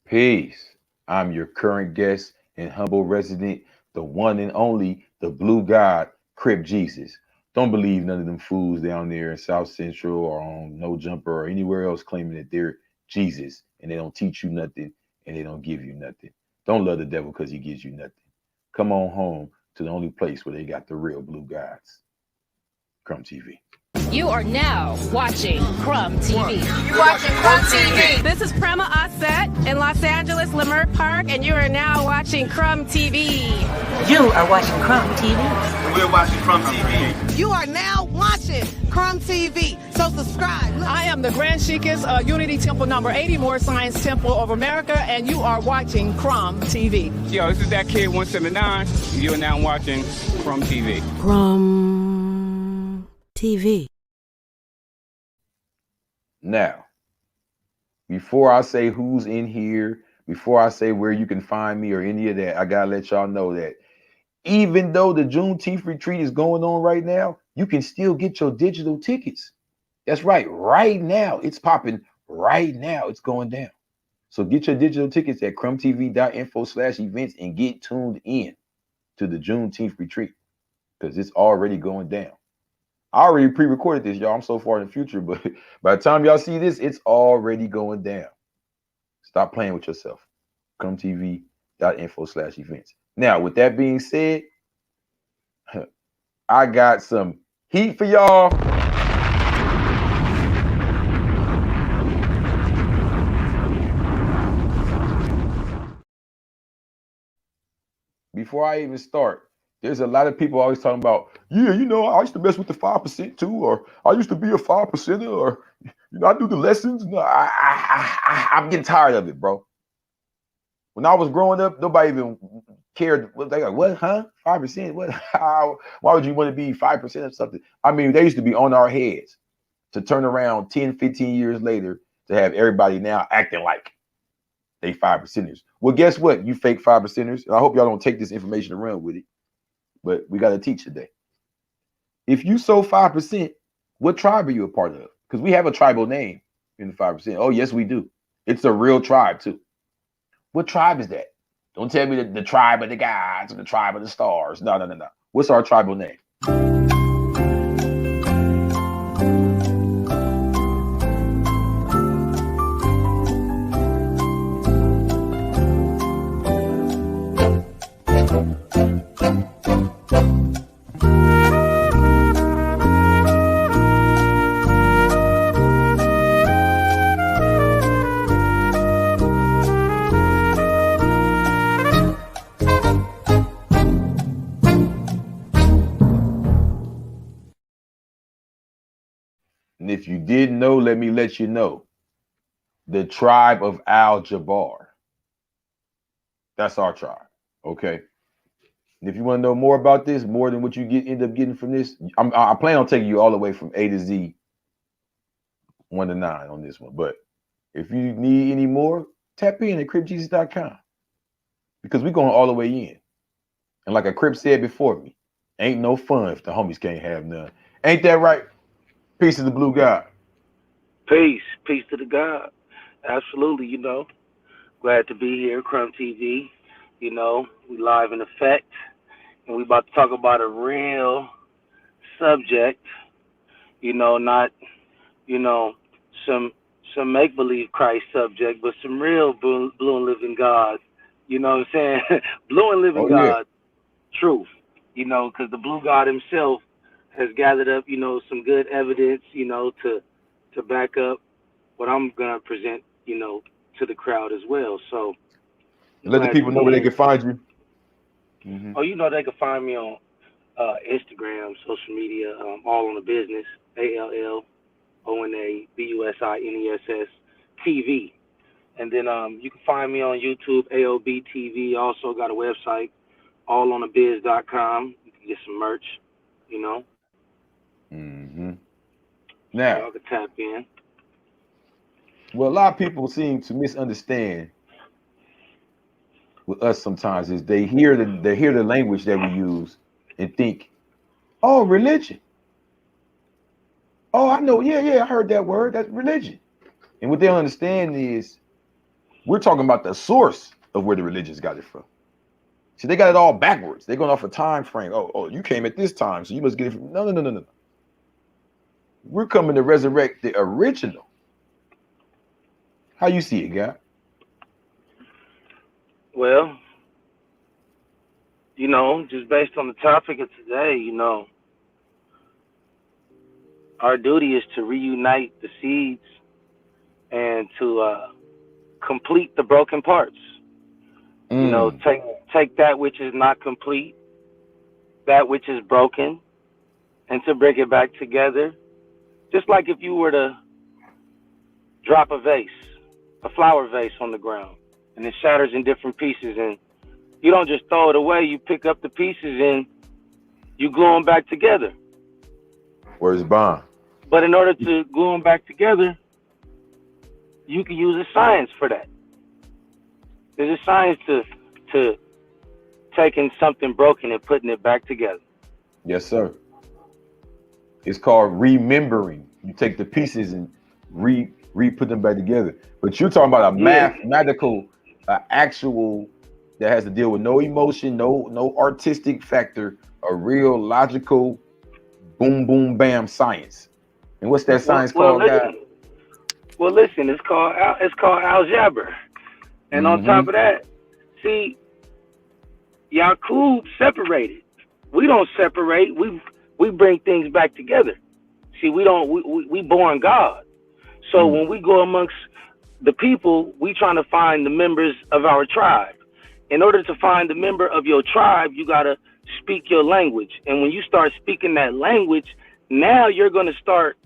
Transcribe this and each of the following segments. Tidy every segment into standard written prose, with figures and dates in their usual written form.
Peace. I'm your current guest and humble resident, the one and only, the blue god, Crip Jesus. Don't believe none of them fools down there in South Central or on No Jumper or anywhere else claiming that they're Jesus and they don't teach you nothing and they don't give you nothing. Don't love the devil because he gives you nothing. Come on home to the only place where they got the real blue gods. Crumb TV. You are now watching Crumb TV. You're watching Crumb TV. This is Prema Osset in Los Angeles, Leimert Park, and you are now watching Crumb TV. You are watching Crumb TV. We're watching Crumb TV. You are now watching Crumb TV. So subscribe. I am the Grand Sheikess, Unity Temple number 80, More Science Temple of America, and you are watching Crumb TV. Yo, this is that kid 179. You're now watching Crumb TV. Crumb TV. Now, before I say who's in here, before I say where you can find me or any of that, I gotta let y'all know that even though the Juneteenth retreat is going on right now, you can still get your digital tickets. That's right, right now. It's popping right now. It's going down. So get your digital tickets at crumbtv.info/events and get tuned in to the Juneteenth retreat because it's already going down. I already pre-recorded this, y'all. I'm so far in the future, but by the time y'all see this, it's already going down. Stop playing with yourself. crumbtv.info/events. Now, with that being said, I got some heat for y'all. Before I even start, there's a lot of people always talking about, yeah, you know, I used to mess with the 5% too, or I used to be a 5%er, or you know, I do the lessons. No, I'm getting tired of it, bro. When I was growing up, nobody even cared. They like, what, huh? 5%? What? Why would you want to be 5% of something? I mean, they used to be on our heads to turn around 10, 15 years later to have everybody now acting like they 5%ers. Well, guess what? You fake 5%ers. And I hope y'all don't take this information and run with it. But we got to teach today. If you sold 5%, what tribe are you a part of? Because we have a tribal name in the 5%. Oh, yes, we do. It's a real tribe, too. What tribe is that? Don't tell me the tribe of the gods or the tribe of the stars. No. What's our tribal name? And if you didn't know, let me let you know. The tribe of Jabbar. That's our tribe. Okay. And if you want to know more about this, more than what you end up getting from this, I plan on taking you all the way from A to Z, 1 to 9 on this one. But if you need any more, tap in at cripjesus.com because we're going all the way in. And like a Crip said before me, ain't no fun if the homies can't have none. Ain't that right? Peace to the blue God. Peace to the God. Absolutely, you know. Glad to be here, Crumb TV. You know, we live in effect, and we about to talk about a real subject. You know, not, you know, some make-believe Christ subject, but some real blue and living God. You know what I'm saying? Blue and living God, truth. You know, because the blue God himself has gathered up, you know, some good evidence, you know, to back up what I'm going to present, you know, to the crowd as well. So let the people know where they can find you. Mm-hmm. Oh, you know, they can find me on Instagram, social media, all on the business, ALLONABUSINESS TV. And then you can find me on YouTube, AOB TV. Also got a website, allonabiz.com. You can get some merch, you know. Mm-hmm. Now, y'all can tap in. Well, a lot of people seem to misunderstand with us sometimes is they hear the language that we use and think, oh, religion. Oh, I know. Yeah, I heard that word. That's religion. And what they don't understand is We're talking about the source of where the religions got it from. See, they got it all backwards. They're going off a time frame. Oh, you came at this time, so you must get it from. No. We're coming to resurrect the original. How you see it, guy? Well, just based on the topic of today, our duty is to reunite the seeds and to complete the broken parts. Take that which is not complete, that which is broken, and to bring it back together. Just like if you were to drop a flower vase on the ground, and it shatters in different pieces, and you don't just throw it away, you pick up the pieces and you glue them back together. Where's Bond? But in order to glue them back together, you can use a science for that. There's a science to taking something broken and putting it back together. Yes, sir. It's called remembering. You take the pieces and put them back together. But you're talking about a mathematical, actual that has to deal with no emotion, no artistic factor, a real logical, boom, boom, bam science. And what's that science called, guys? Well, listen, it's called Jabbar. And on top of that, see, Yaqub separated. We don't separate. We bring things back together. See, we born God. So when we go amongst the people, we trying to find the members of our tribe. In order to find the member of your tribe, you got to speak your language. And when you start speaking that language, now you're going to start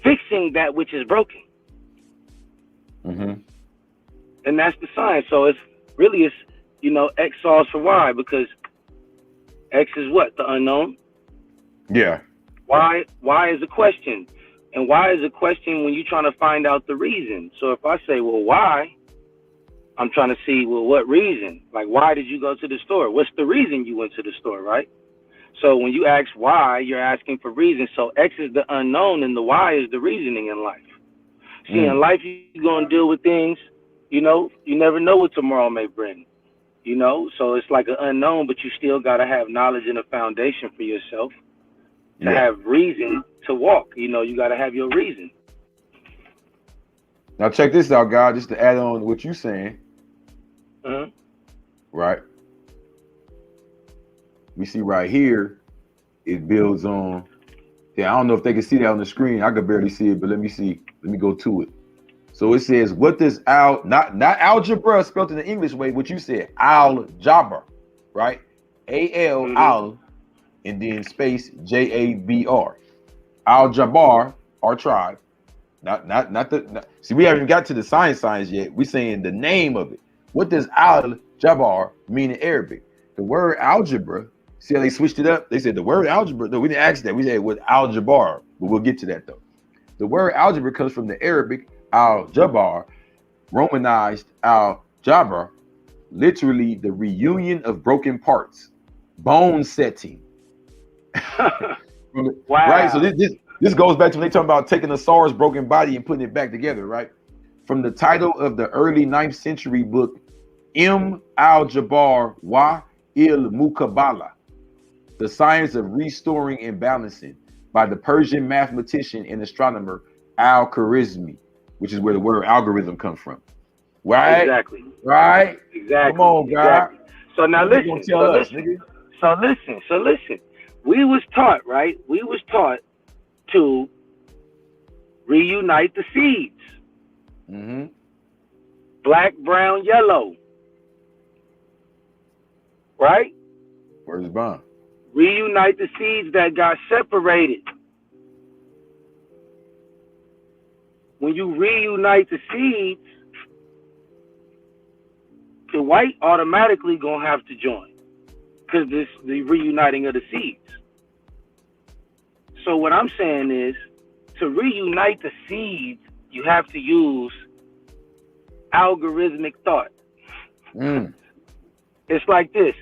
fixing that which is broken. And that's the science. So it's X solves for Y, because X is what? The unknown? Yeah. Why is a question. And why is a question when you're trying to find out the reason. So if I say, well, why? I'm trying to see, well, what reason? Like, why did you go to the store? What's the reason you went to the store, right? So when you ask why, you're asking for reason. So X is the unknown and the Y is the reasoning in life. See, in life, you're going to deal with things, you never know what tomorrow may bring, So it's like an unknown, but you still got to have knowledge and a foundation for yourself to have reason to walk. You got to have your reason. Now check this out, guys, just to add on to what you're saying. Right? We see right here, it builds on. Yeah, I don't know if they can see that on the screen. I could barely see it, but let me see. Let me go to it. So it says, what does not algebra spelled in the English way, what you said, Jabbar, right? Al, and then space Jabr. Jabbar, our tribe. See, we haven't got to the science yet. We're saying the name of it. What does Jabbar mean in Arabic? The word algebra, see how they switched it up? They said the word algebra, no, we didn't ask that. We said with Jabbar, but we'll get to that though. The word algebra comes from the Arabic Jabbar, Romanized Jabbar, literally the reunion of broken parts, bone setting. Wow. Right? So this goes back to when they talk about taking a Saur's broken body and putting it back together, right? From the title of the early 9th century book, Al-Jabbar wa il-Muqabala, the science of restoring and balancing, by the Persian mathematician and astronomer Al-Khwarizmi, which is where the word algorithm comes from. Right? Exactly. Right? Exactly. Come on, guy. Exactly. So now listen. So listen. We was taught, right? We was taught to reunite the seeds. Black, brown, yellow. Right? Where's Bond? Reunite the seeds that got separated. When you reunite the seeds, the white automatically gonna have to join, because this the reuniting of the seeds. So what I'm saying is, to reunite the seeds, you have to use algorithmic thought. It's like this.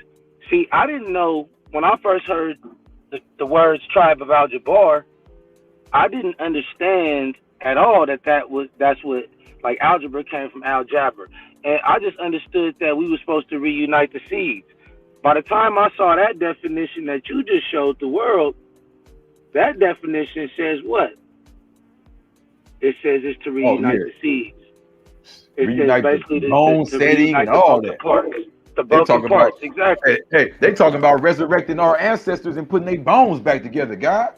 See, I didn't know when I first heard the words tribe of Al-Jabbar, I didn't understand at all that's what Like algebra came from Al Jabbar. And I just understood that we were supposed to reunite the seeds. By the time I saw that definition that you just showed the world, that definition says what? It says it's to reunite the seeds. It reunite says basically the bone setting and all that. The broken parts, exactly. Hey, they talking about resurrecting our ancestors and putting their bones back together, God.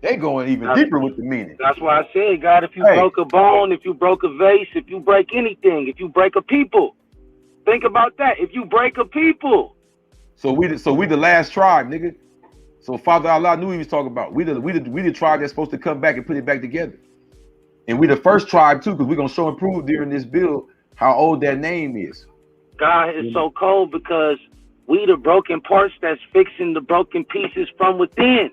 They going even deeper with the meaning. That's why I said, God, if you broke a bone, if you broke a vase, if you break anything, if you break a people, think about that. If you break a people. So we the last tribe, nigga. So Father Allah knew he was talking about. We the tribe that's supposed to come back and put it back together. And we the first tribe too, because we're gonna show and prove during this build how old that name is. God is so cold because we the broken parts that's fixing the broken pieces from within.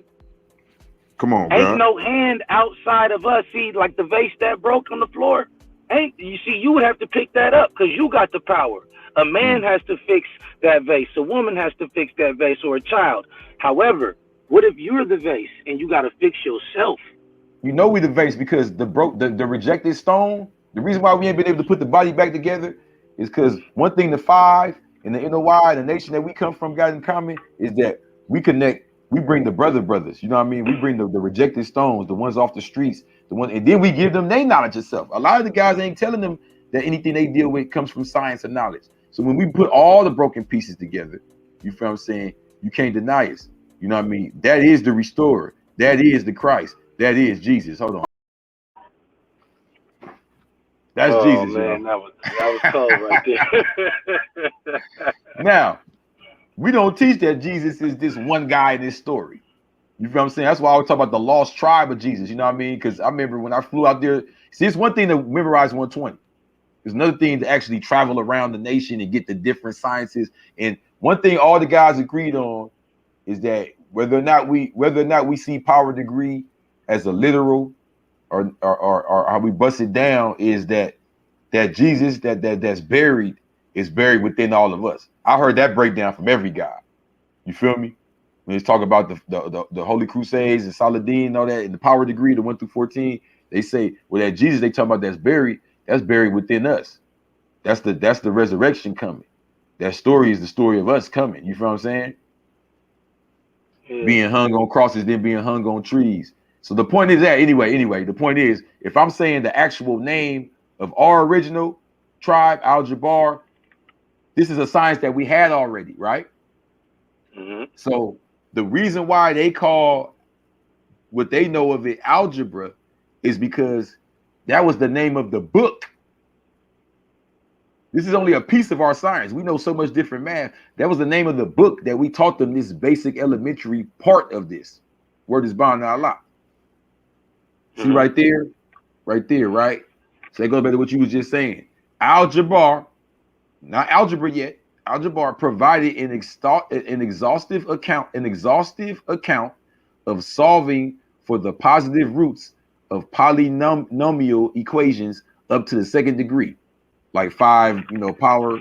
Come on, ain't no hand outside of us. See, like the vase that broke on the floor. You see, you would have to pick that up because you got the power. A man has to fix that vase. A woman has to fix that vase, or a child. However, what if you're the vase and you got to fix yourself? You know we the vase because the rejected stone. The reason why we ain't been able to put the body back together is because one thing the five and the NOI, the nation that we come from, got in common is that we connect. We bring the brothers. You know what I mean? We bring the rejected stones, the ones off the streets, and then we give them their knowledge itself. A lot of the guys ain't telling them that anything they deal with comes from science and knowledge. So when we put all the broken pieces together, you feel what I'm saying? You can't deny us. You know what I mean? That is the restorer. That is the Christ. That is Jesus. Hold on. That's Jesus. Man, that was cold right there. Now, we don't teach that Jesus is this one guy in this story. You feel what I'm saying? That's why I always talk about the lost tribe of Jesus. You know what I mean? Because I remember when I flew out there. See, it's one thing to memorize 120. There's another thing to actually travel around the nation and get the different sciences. And one thing all the guys agreed on is that whether or not we see power degree as a literal or how we bust it down is that Jesus that's buried is buried within all of us. I heard that breakdown from every guy. You feel me? When he's talking about the Holy Crusades and Saladin and all that, and the power degree, the 1 through 14, they say, well, that Jesus they talking about that's buried within us. That's the resurrection coming. That story is the story of us coming. You feel what I'm saying? Yeah. Being hung on crosses, then being hung on trees. So the point is that anyway, the point is, if I'm saying the actual name of our original tribe, Al Jabbar, this is a science that we had already, right? Mm-hmm. So the reason why they call what they know of it algebra is because that was the name of the book. This is only a piece of our science. We know so much different math. That was the name of the book that we taught them, this basic elementary part of this. Word is bound to Allah. See right there, right? So that goes back to what you was just saying. Al Jabbar, not algebra yet. Al Jabbar provided an exhaustive account of solving for the positive roots of polynomial equations up to the second degree, like 5, power,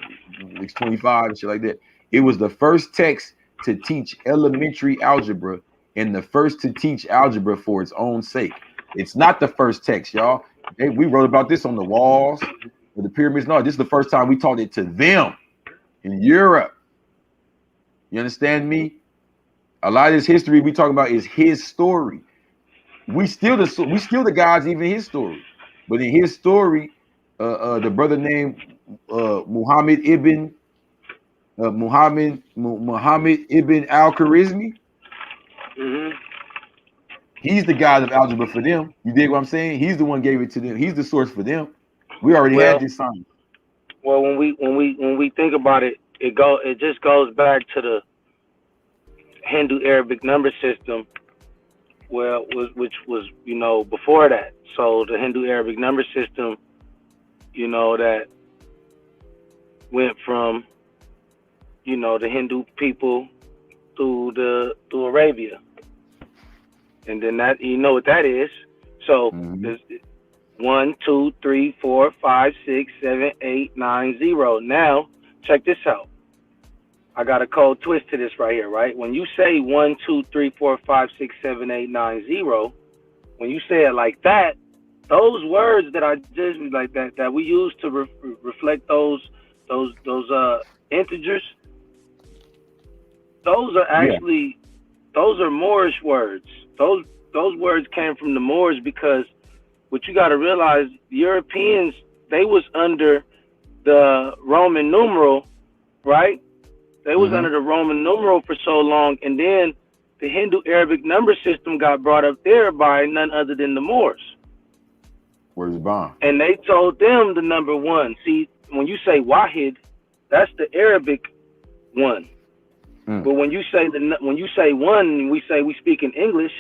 25 and shit like that. It was the first text to teach elementary algebra and the first to teach algebra for its own sake. It's not the first text, y'all. We wrote about this on the walls of the pyramids. No, this is the first time we taught it to them in Europe. You understand me? A lot of this history we talk about is his story. We still the guys, even his story. But in his story, the brother named Muhammad ibn al-Khwarizmi. Mm-hmm. He's the god of algebra for them. You dig what I'm saying? He's the one gave it to them. He's the source for them. We already had this science. Well, when we think about it, it just goes back to the Hindu Arabic number system, which was before that. So the Hindu Arabic number system, that went from the Hindu people through Arabia. And then that, what that is. So there's 1, 2, 3, 4, 5, 6, 7, 8, 9, 0. Now, check this out. I got a cold twist to this right here, right? When you say 1, 2, 3, 4, 5, 6, 7, 8, 9, 0, when you say it like that, those words that I just like that we use to reflect those integers, those are Yeah. actually those are Moorish words. Those words came from the Moors because what you got to realize, Europeans, they was under the Roman numeral, right? They was under the Roman numeral for so long, and then the Hindu Arabic number system got brought up there by none other than the Moors. Where's Bond? And they told them the number one. See, when you say Wahid, that's the Arabic one. But when you say one, we speak in English,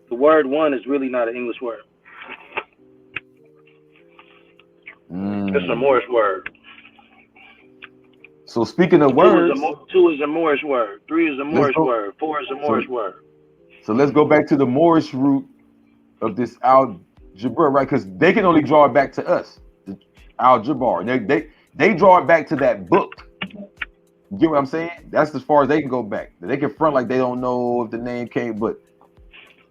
the word one is really not an English word. It's a Moorish word. So speaking of words, 2 is a Moorish word. 3 is a Moorish word. 4 is a Moorish word. So let's go back to the Moorish root of this Al-Jabbar, right? Because they can only draw it back to us, the Al-Jabbar. They draw it back to that book. You get what I'm saying? That's as far as they can go back. They can front like they don't know if the name came, but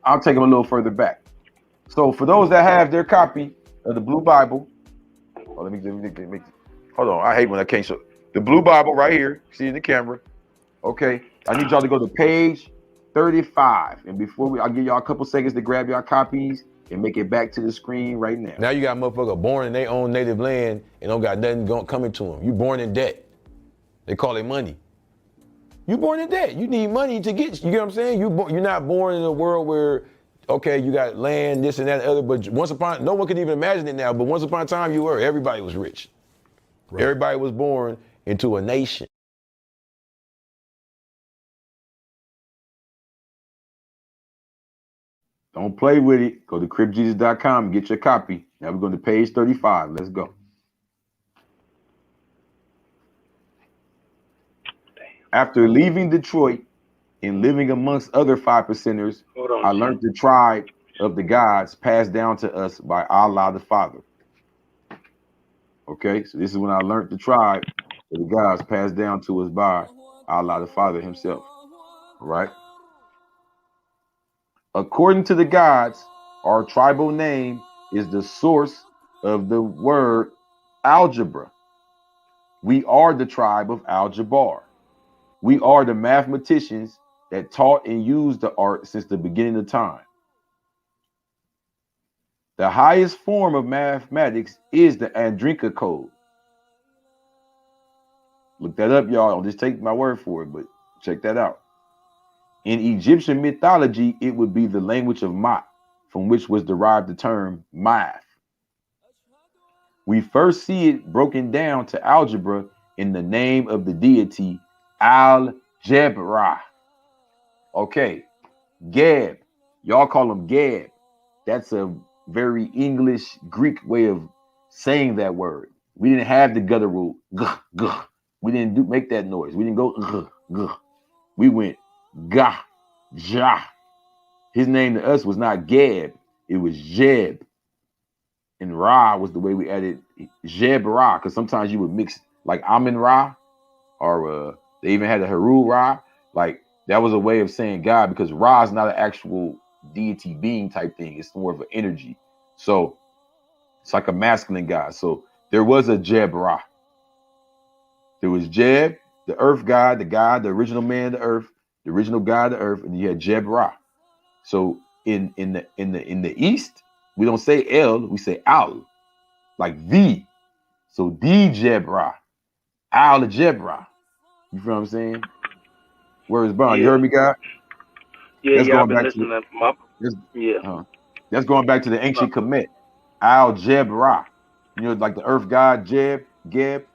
I'll take them a little further back. So for those that have their copy of the Blue Bible, let me hold on. I hate when I can't show the Blue Bible right here. See in the camera. Okay, I need y'all to go to page 35, and before I'll give y'all a couple seconds to grab y'all copies and make it back to the screen right now. Now you got a motherfucker born in their own native land and don't got nothing coming to them. You born in debt. They call it money. You born in debt. You need money to get. You get what I'm saying? You're not born in a world where, okay, you got land, this and that, and other. But no one could even imagine it now. But once upon a time, everybody was rich. Right. Everybody was born into a nation. Don't play with it. Go to cripjesus.com and get your copy. Now we're going to page 35. Let's go. After leaving Detroit and living amongst other 5%ers, I learned the tribe of the gods passed down to us by Allah the Father. Okay, so this is when I learned the tribe of the gods passed down to us by Allah the Father himself. All right. According to the gods, our tribal name is the source of the word algebra. We are the tribe of Al-Jabbar. We are the mathematicians that taught and used the art since the beginning of time. The highest form of mathematics is the Andrinka code. Look that up, y'all. Don't just take my word for it, but check that out. In Egyptian mythology, it would be the language of Mat, from which was derived the term math. We first see it broken down to algebra in the name of the deity Al-Jabbar. Okay, Gab. Y'all call him Gab. That's a very English Greek way of saying that word. We didn't have the guttural guh, guh. We didn't make that noise. We didn't go guh, guh. We went gah, jah. His name to us was not Gab, it was Jeb. And Ra was the way we added Jeb Ra, because sometimes you would mix like Amin Ra, or they even had a Haru Ra. Like that was a way of saying God, because Ra is not an actual deity being type thing. It's more of an energy. So it's like a masculine God. So there was a Jeb Ra. There was Jeb, the earth god, the original man of the earth, the original god of the earth, and you had Jeb Ra. So in the East, we don't say El, we say Al, like the. So the Jeb Ra, Al Jeb Ra. You feel what I'm saying? Where's Bond? You heard me, guy? Yeah, that's I've been listening. That's going back to the ancient Kemet, Al Jeb Ra. You know, like the earth god Jeb, Geb.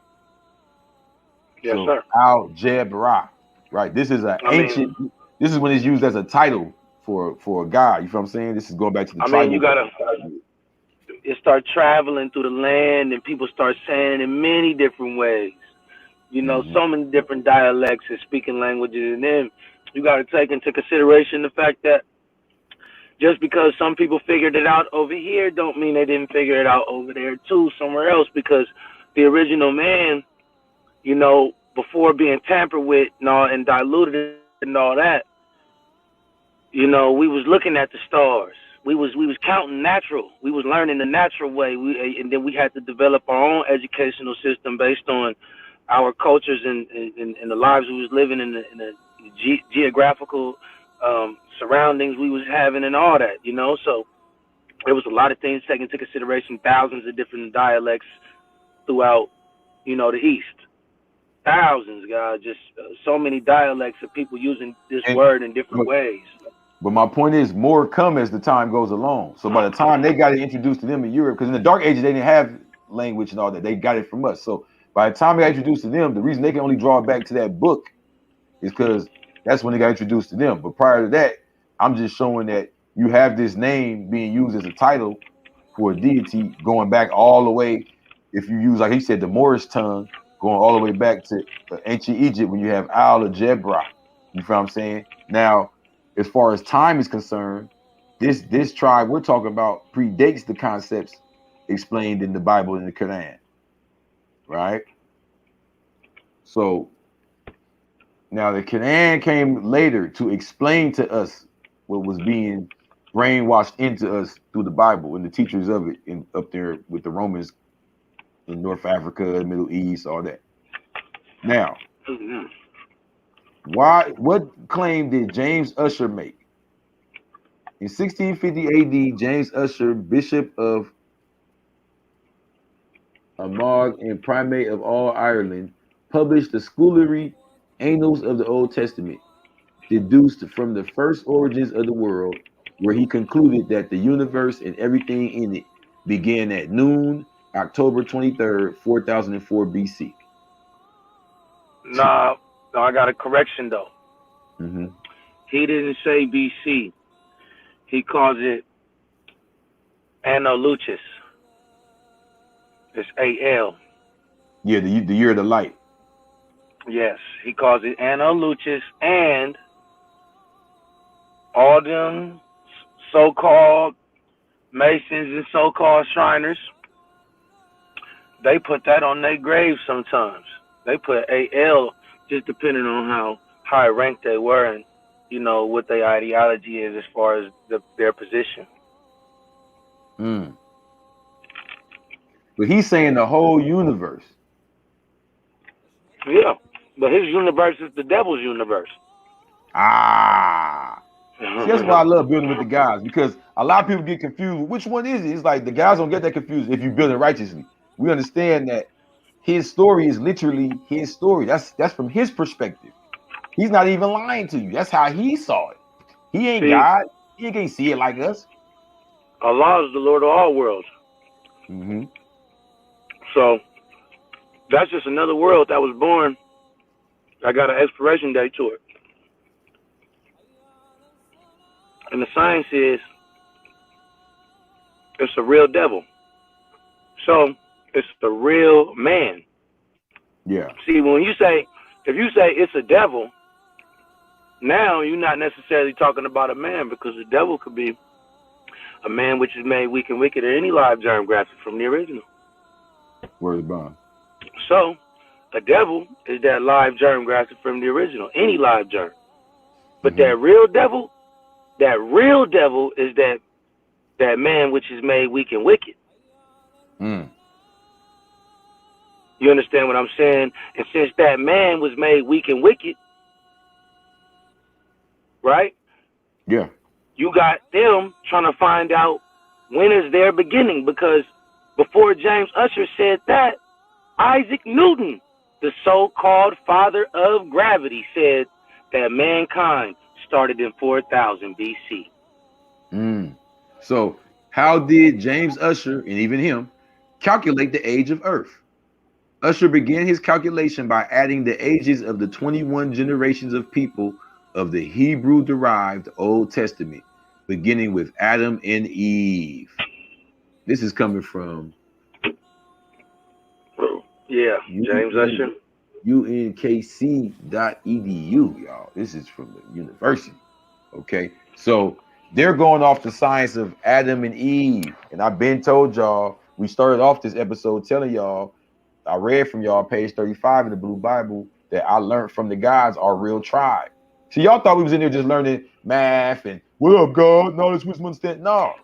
Yes, so, sir. Al Jeb Ra. Right. This is ancient. This is when it's used as a title for a god. You feel what I'm saying? This is going back to the tribal. You gotta. It start traveling through the land, and people start saying it in many different ways. You know, so many different dialects and speaking languages, and then you got to take into consideration the fact that just because some people figured it out over here, don't mean they didn't figure it out over there too, somewhere else. Because the original man, you know, before being tampered with and diluted and all that, you know, we was looking at the stars. was counting natural. We was learning the natural way. And then we had to develop our own educational system based on our cultures and the lives we was living in the geographical surroundings we was having and all that, you know. So there was a lot of things taken into consideration. Thousands of different dialects throughout, you know, the East. Thousands, guys. Just so many dialects of people using this word in different ways. But my point is, more come as the time goes along. So by the time they got it introduced to them in Europe, because in the Dark Ages they didn't have language and all that, they got it from us. So by the time they got introduced to them, the reason they can only draw it back to that book is because that's when they got introduced to them. But prior to that, I'm just showing that you have this name being used as a title for a deity going back all the way. If you use, like he said, the Moorish tongue, going all the way back to ancient Egypt when you have Alah, Jabbar. You feel what I'm saying? Now, as far as time is concerned, this tribe we're talking about predates the concepts explained in the Bible and the Quran, right? So now the Quran came later to explain to us what was being brainwashed into us through the Bible and the teachers of it up there with the Romans in North Africa, Middle East, all that. Now, what claim did James Ussher make? In 1650 AD, James Ussher, Bishop of Armagh and Primate of all Ireland, published the Schoolary Annals of the Old Testament, deduced from the first origins of the world, where he concluded that the universe and everything in it began at noon, October 23rd, 4004 BC. No, I got a correction though. Mm-hmm. He didn't say BC. He calls it Anno Lucis. It's AL. Yeah, the year of the light. Yes, he calls it Anno Lucis, and all them so-called Masons and so-called Shriners, they put that on their graves sometimes. They put AL just depending on how high ranked they were and, you know, what their ideology is as far as their position. But he's saying the whole universe. Yeah, but his universe is the devil's universe. See, that's why I love building with the guys, because a lot of people get confused. Which one is it? It's like the guys don't get that confused if you build it righteously. We understand that his story is literally his story. That's from his perspective. He's not even lying to you. That's how he saw it. He ain't God. He can't see it like us. Allah is the Lord of all worlds. Mm-hmm. So that's just another world that was born. I got an expiration date to it. And the science is it's a real devil. So it's the real man. Yeah. See, if you say it's a devil, now you're not necessarily talking about a man, because the devil could be a man which is made weak and wicked, or any live germ grafted from the original. Where's Bond? So a devil is that live germ grafted from the original, any live germ. But that real devil is that man which is made weak and wicked. You understand what I'm saying? And since that man was made weak and wicked, right? Yeah. You got them trying to find out when is their beginning, because before James Ussher said that, Isaac Newton, the so-called father of gravity, said that mankind started in 4000 BC. So how did James Ussher, and even him, calculate the age of Earth? Ussher began his calculation by adding the ages of the 21 generations of people of the Hebrew-derived Old Testament, beginning with Adam and Eve. This is coming from James Ussher. unkc.edu, y'all. This is from the university. Okay, so they're going off the science of Adam and Eve, and I've been told y'all. We started off this episode telling y'all, I read from y'all page 35 in the Blue Bible that I learned from the guys, our real tribe. So y'all thought we was in there just learning math and what up, God? No, this wisdom understanding. No.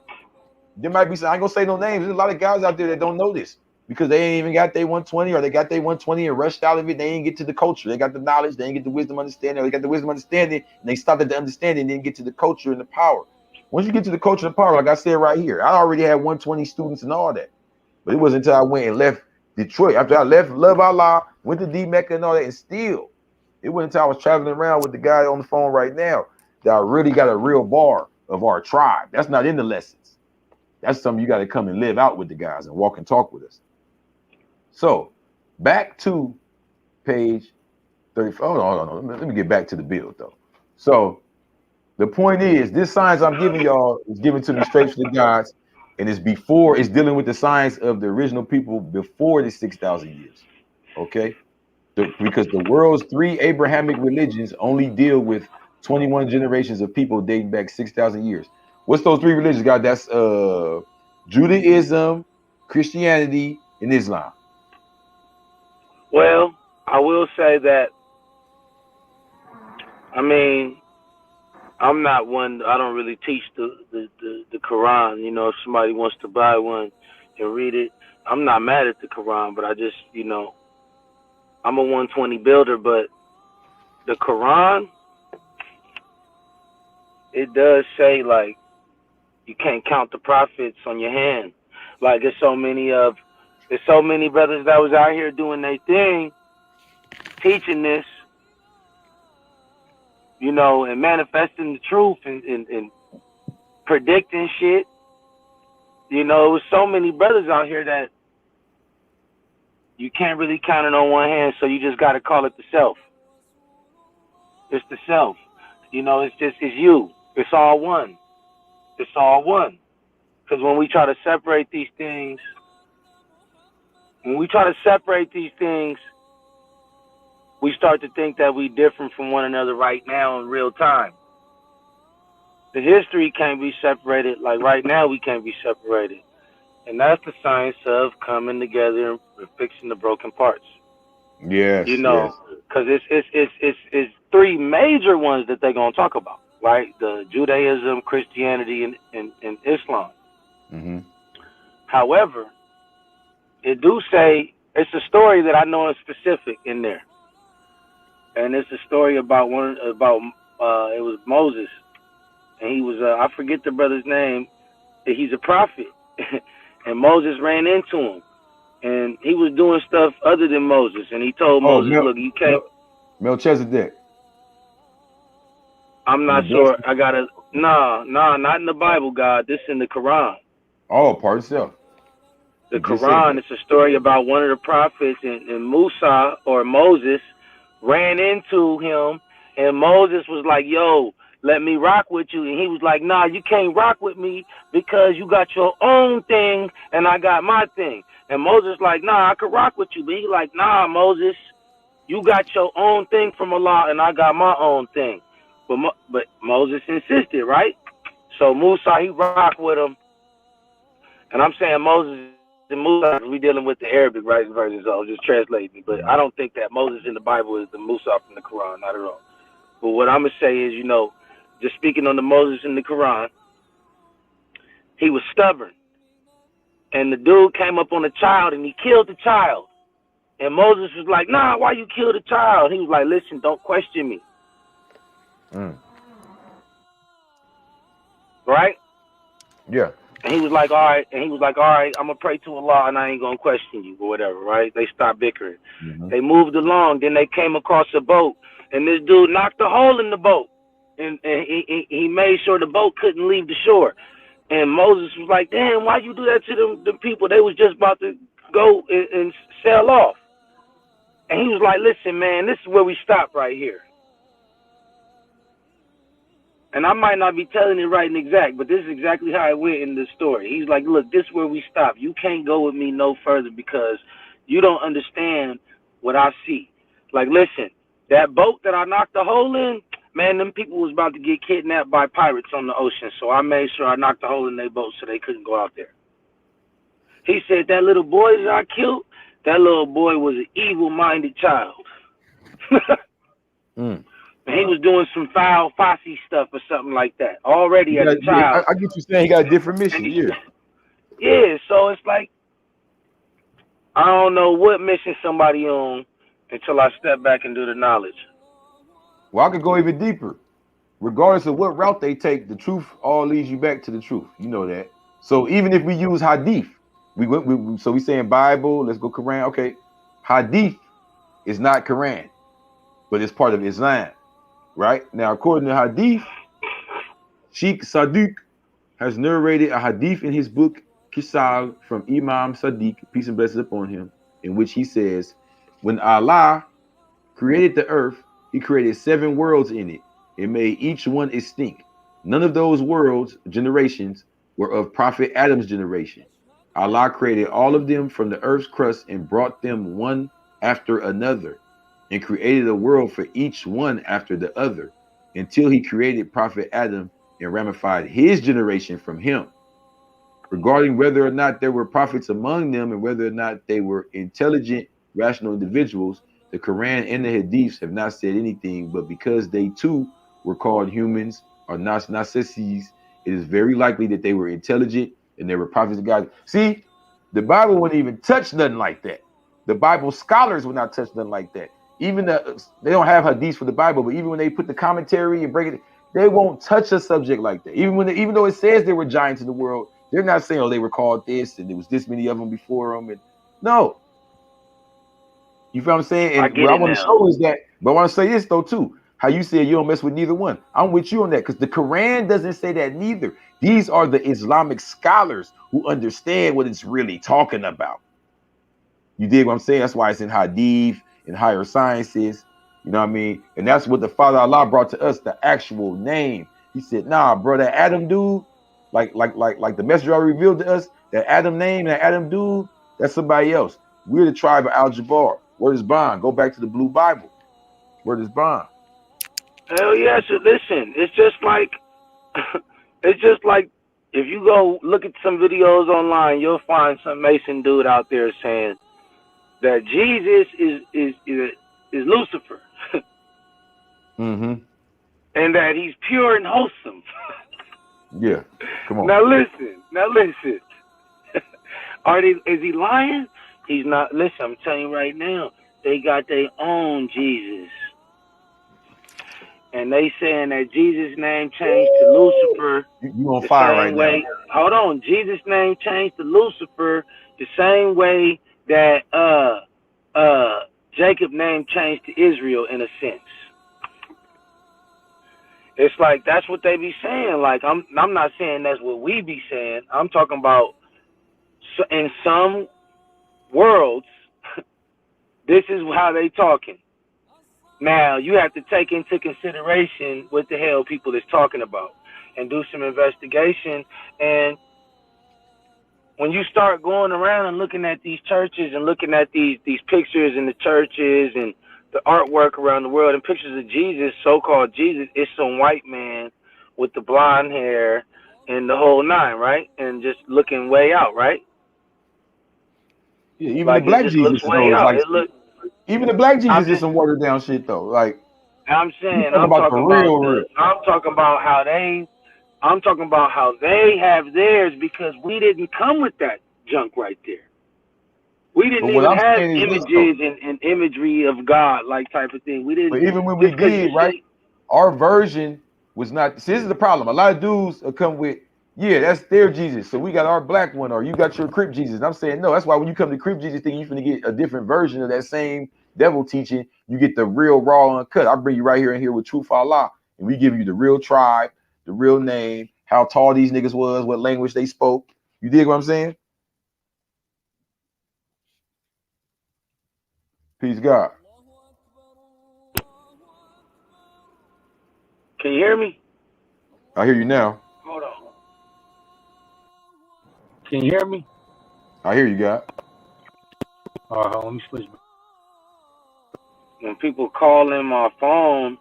There might be some, I ain't gonna say no names. There's a lot of guys out there that don't know this because they ain't even got their 120 or they got their 120 and rushed out of it. They ain't get to the culture. They got the knowledge, they ain't get the wisdom understanding, or they got the wisdom understanding and they stopped at the understanding and didn't get to the culture and the power. Once you get to the culture and power, like I said right here, I already had 120 students and all that. But it wasn't until I went and left Detroit. After I left Love Allah, went to D-Mecca and all that, and still, it wasn't until I was traveling around with the guy on the phone right now that I really got a real bar of our tribe. That's not in the lessons. That's something you got to come and live out with the guys and walk and talk with us. So, back to page 34. Hold on. Let me get back to the build, though. So, the point is, this science I'm giving y'all is given to me straight from the gods, and it's dealing with the science of the original people before the 6,000 years. Okay? Because the world's 3 Abrahamic religions only deal with 21 generations of people dating back 6,000 years. What's those 3 religions, God? That's Judaism, Christianity, and Islam. Well, I will say that, I mean, I'm not one, I don't really teach the Quran. You know, if somebody wants to buy one and read it, I'm not mad at the Quran, but I just, you know, I'm a 120 builder, but the Quran, it does say, like, you can't count the prophets on your hand. Like, there's so many brothers that was out here doing their thing, teaching this, you know, and manifesting the truth and predicting shit. You know, it was so many brothers out here that you can't really count it on one hand, so you just got to call it the self. It's the self. You know, it's you. It's all one. It's all one. Because when we try to separate these things, we start to think that we different from one another right now in real time. The history can't be separated. Like right now, we can't be separated. And that's the science of coming together and fixing the broken parts. Yes. You know, because it's 3 major ones that they're going to talk about, right? The Judaism, Christianity, and Islam. Mm-hmm. However, it do say, it's a story that I know is specific in there. And it's a story about it was Moses. And he was, I forget the brother's name. He's a prophet. And Moses ran into him. And he was doing stuff other than Moses. And he told Moses, look, you can't. Melchizedek. I'm not sure. I got to, no, not in the Bible, God. This in the Quran. Oh, part itself. The Quran is a story about one of the prophets, and Musa or Moses ran into him, and Moses was like, yo, let me rock with you. And he was like, nah, you can't rock with me because you got your own thing and I got my thing. And Moses like, nah, I could rock with you. But he like, nah, Moses, you got your own thing from Allah and I got my own thing. But Moses insisted, right? So Musa, he rocked with him. And I'm saying Moses and Musa, we dealing with the Arabic version, so I'll just translate me. But I don't think that Moses in the Bible is the Musa from the Quran, not at all. But what I'm going to say is, you know, just speaking on the Moses in the Quran, he was stubborn. And the dude came up on a child and he killed the child. And Moses was like, nah, why you kill the child? He was like, listen, don't question me. Right? Yeah. And he was like, all right. And he was like, all right, I'm going to pray to Allah and I ain't going to question you or whatever, right? They stopped bickering. Mm-hmm. They moved along. Then they came across a boat. And this dude knocked a hole in the boat. And he made sure the boat couldn't leave the shore. And Moses was like, damn, why you do that to them people? They was just about to go and sail off. And he was like, listen, man, this is where we stop right here. And I might not be telling it right and exact, but this is exactly how it went in the story. He's like, look, this is where we stop. You can't go with me no further because you don't understand what I see. Like, listen, that boat that I knocked a hole in, man, them people was about to get kidnapped by pirates on the ocean. So I made sure I knocked a hole in their boat so they couldn't go out there. He said that little boy that I killed, that little boy was an evil-minded child. And And he was doing some foul Fosse stuff or something like that already as a Yeah, child. I get you saying he got a different mission. Yeah. Yeah, so it's like I don't know what mission somebody on until I step back and do the knowledge. Well, I could go even deeper. Regardless of what route they take, the truth all leads you back to the truth. You know that. So even if we use hadith, so we saying Bible, let's go Quran. Okay, hadith is not Quran, but it's part of Islam, right? Now, according to hadith, Sheikh Sadiq has narrated a hadith in his book Kisal from Imam Sadiq, peace and blessings upon him, in which he says, when Allah created the earth, he created 7 worlds in it. It made each one extinct. None of those worlds, generations, were of Prophet Adam's generation. Allah created all of them from the earth's crust and brought them one after another, and created a world for each one after the other, until he created Prophet Adam and ramified his generation from him. Regarding whether or not there were prophets among them and whether or not they were intelligent, rational individuals, the Quran and the Hadiths have not said anything, but because they too were called humans or necessities, it is very likely that they were intelligent and they were prophets of God. See, the Bible wouldn't even touch nothing like that. The Bible scholars would not touch nothing like that. Even they don't have hadiths for the Bible, but even when they put the commentary and break it, they won't touch a subject like that. Even though it says there were giants in the world, they're not saying, oh, they were called this and there was this many of them before them. And no. You feel what I'm saying? And what I want to show is that, but I want to say this though too. How you said you don't mess with neither one. I'm with you on that because the Quran doesn't say that neither. These are the Islamic scholars who understand what it's really talking about. You dig what I'm saying? That's why it's in Hadith and higher sciences. You know what I mean? And that's what the Father Allah brought to us, the actual name. He said, nah, bro, that Adam dude, like the messenger revealed to us, that Adam name, that Adam dude, that's somebody else. We're the tribe of Al-Jabbar. Where is Bond? Go back to the Blue Bible. Where is Bond? Hell yeah, so listen, it's just like if you go look at some videos online, you'll find some Mason dude out there saying that Jesus is Lucifer. Mm-hmm. And that he's pure and wholesome. Yeah, come on. Now listen. Is he lying? He's not. Listen, I'm telling you right now, they got their own Jesus. And they saying that Jesus' name changed to Lucifer. You on fire right now. Hold on. Jesus' name changed to Lucifer the same way that Jacob's name changed to Israel in a sense. It's like that's what they be saying. Like I'm not saying that's what we be saying. I'm talking about in some worlds, this is how they talking. Now you have to take into consideration what the hell people is talking about and do some investigation. And when you start going around and looking at these churches and looking at these pictures in the churches and the artwork around the world and pictures of Jesus, so-called Jesus, it's some white man with the blonde hair and the whole nine, right? And just looking way out, right? Yeah, even like the black Jesus even the black Jesus is some watered down shit though. Like I'm saying, I'm talking about how they have theirs because we didn't come with that junk right there. We didn't even have images and imagery of God, like type of thing. We didn't. But even when we did, right, our version was not. See, this is the problem. A lot of dudes come with, yeah, that's their Jesus. So we got our black one, or you got your Crip Jesus. And I'm saying no. That's why when you come to Crip Jesus thing, you're gonna get a different version of that same devil teaching. You get the real raw uncut. I'll bring you right here and here with Truth Allah, and we give you the real tribe, the real name, how tall these niggas was, what language they spoke. You dig what I'm saying? Peace, God. Can you hear me? I hear you now. Hold on. Can you hear me? I hear you, God. All right, let me switch. When people call in my phone,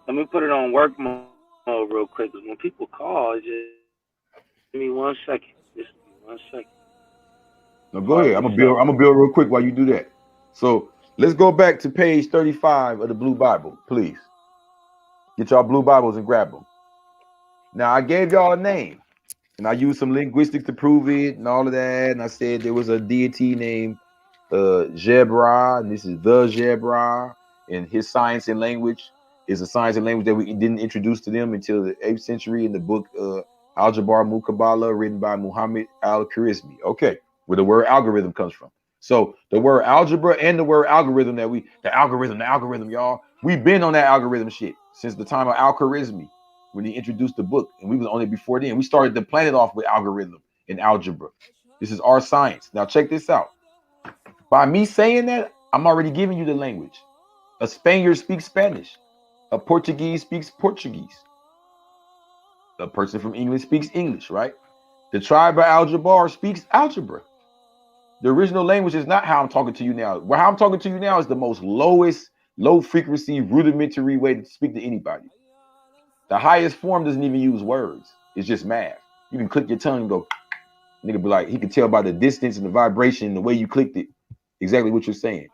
let me put it on work mode real quick. Because when people call, just give me 1 second. Just give me 1 second. No, go ahead. I'm gonna build real quick while you do that. So let's go back to page 35 of the Blue Bible, please. Get y'all blue Bibles and grab them. Now, I gave y'all a name, and I used some linguistics to prove it and all of that. And I said there was a deity named Jabbar, and this is the Jabbar, and his science and language is a science and language that we didn't introduce to them until the 8th century in the book Al-Jabbar Muqabbala, written by Muhammad al-Khawarizmi. Okay, where the word algorithm comes from. So the word algebra and the word algorithm the algorithm, y'all. We've been on that algorithm shit since the time of al-Khawarizmi when he introduced the book, and we was on it before then. We started the planet off with algorithm and algebra. This is our science. Now check this out. By me saying that, I'm already giving you the language. A Spaniard speaks Spanish. A Portuguese speaks Portuguese. A person from England speaks English, right? The tribe of Al-Jabbar speaks algebra. The original language is not how I'm talking to you now. Well, how I'm talking to you now is the most lowest, low frequency, rudimentary way to speak to anybody. The highest form doesn't even use words. It's just math. You can click your tongue and go, nigga be like, he can tell by the distance and the vibration, the way you clicked it, exactly what you're saying.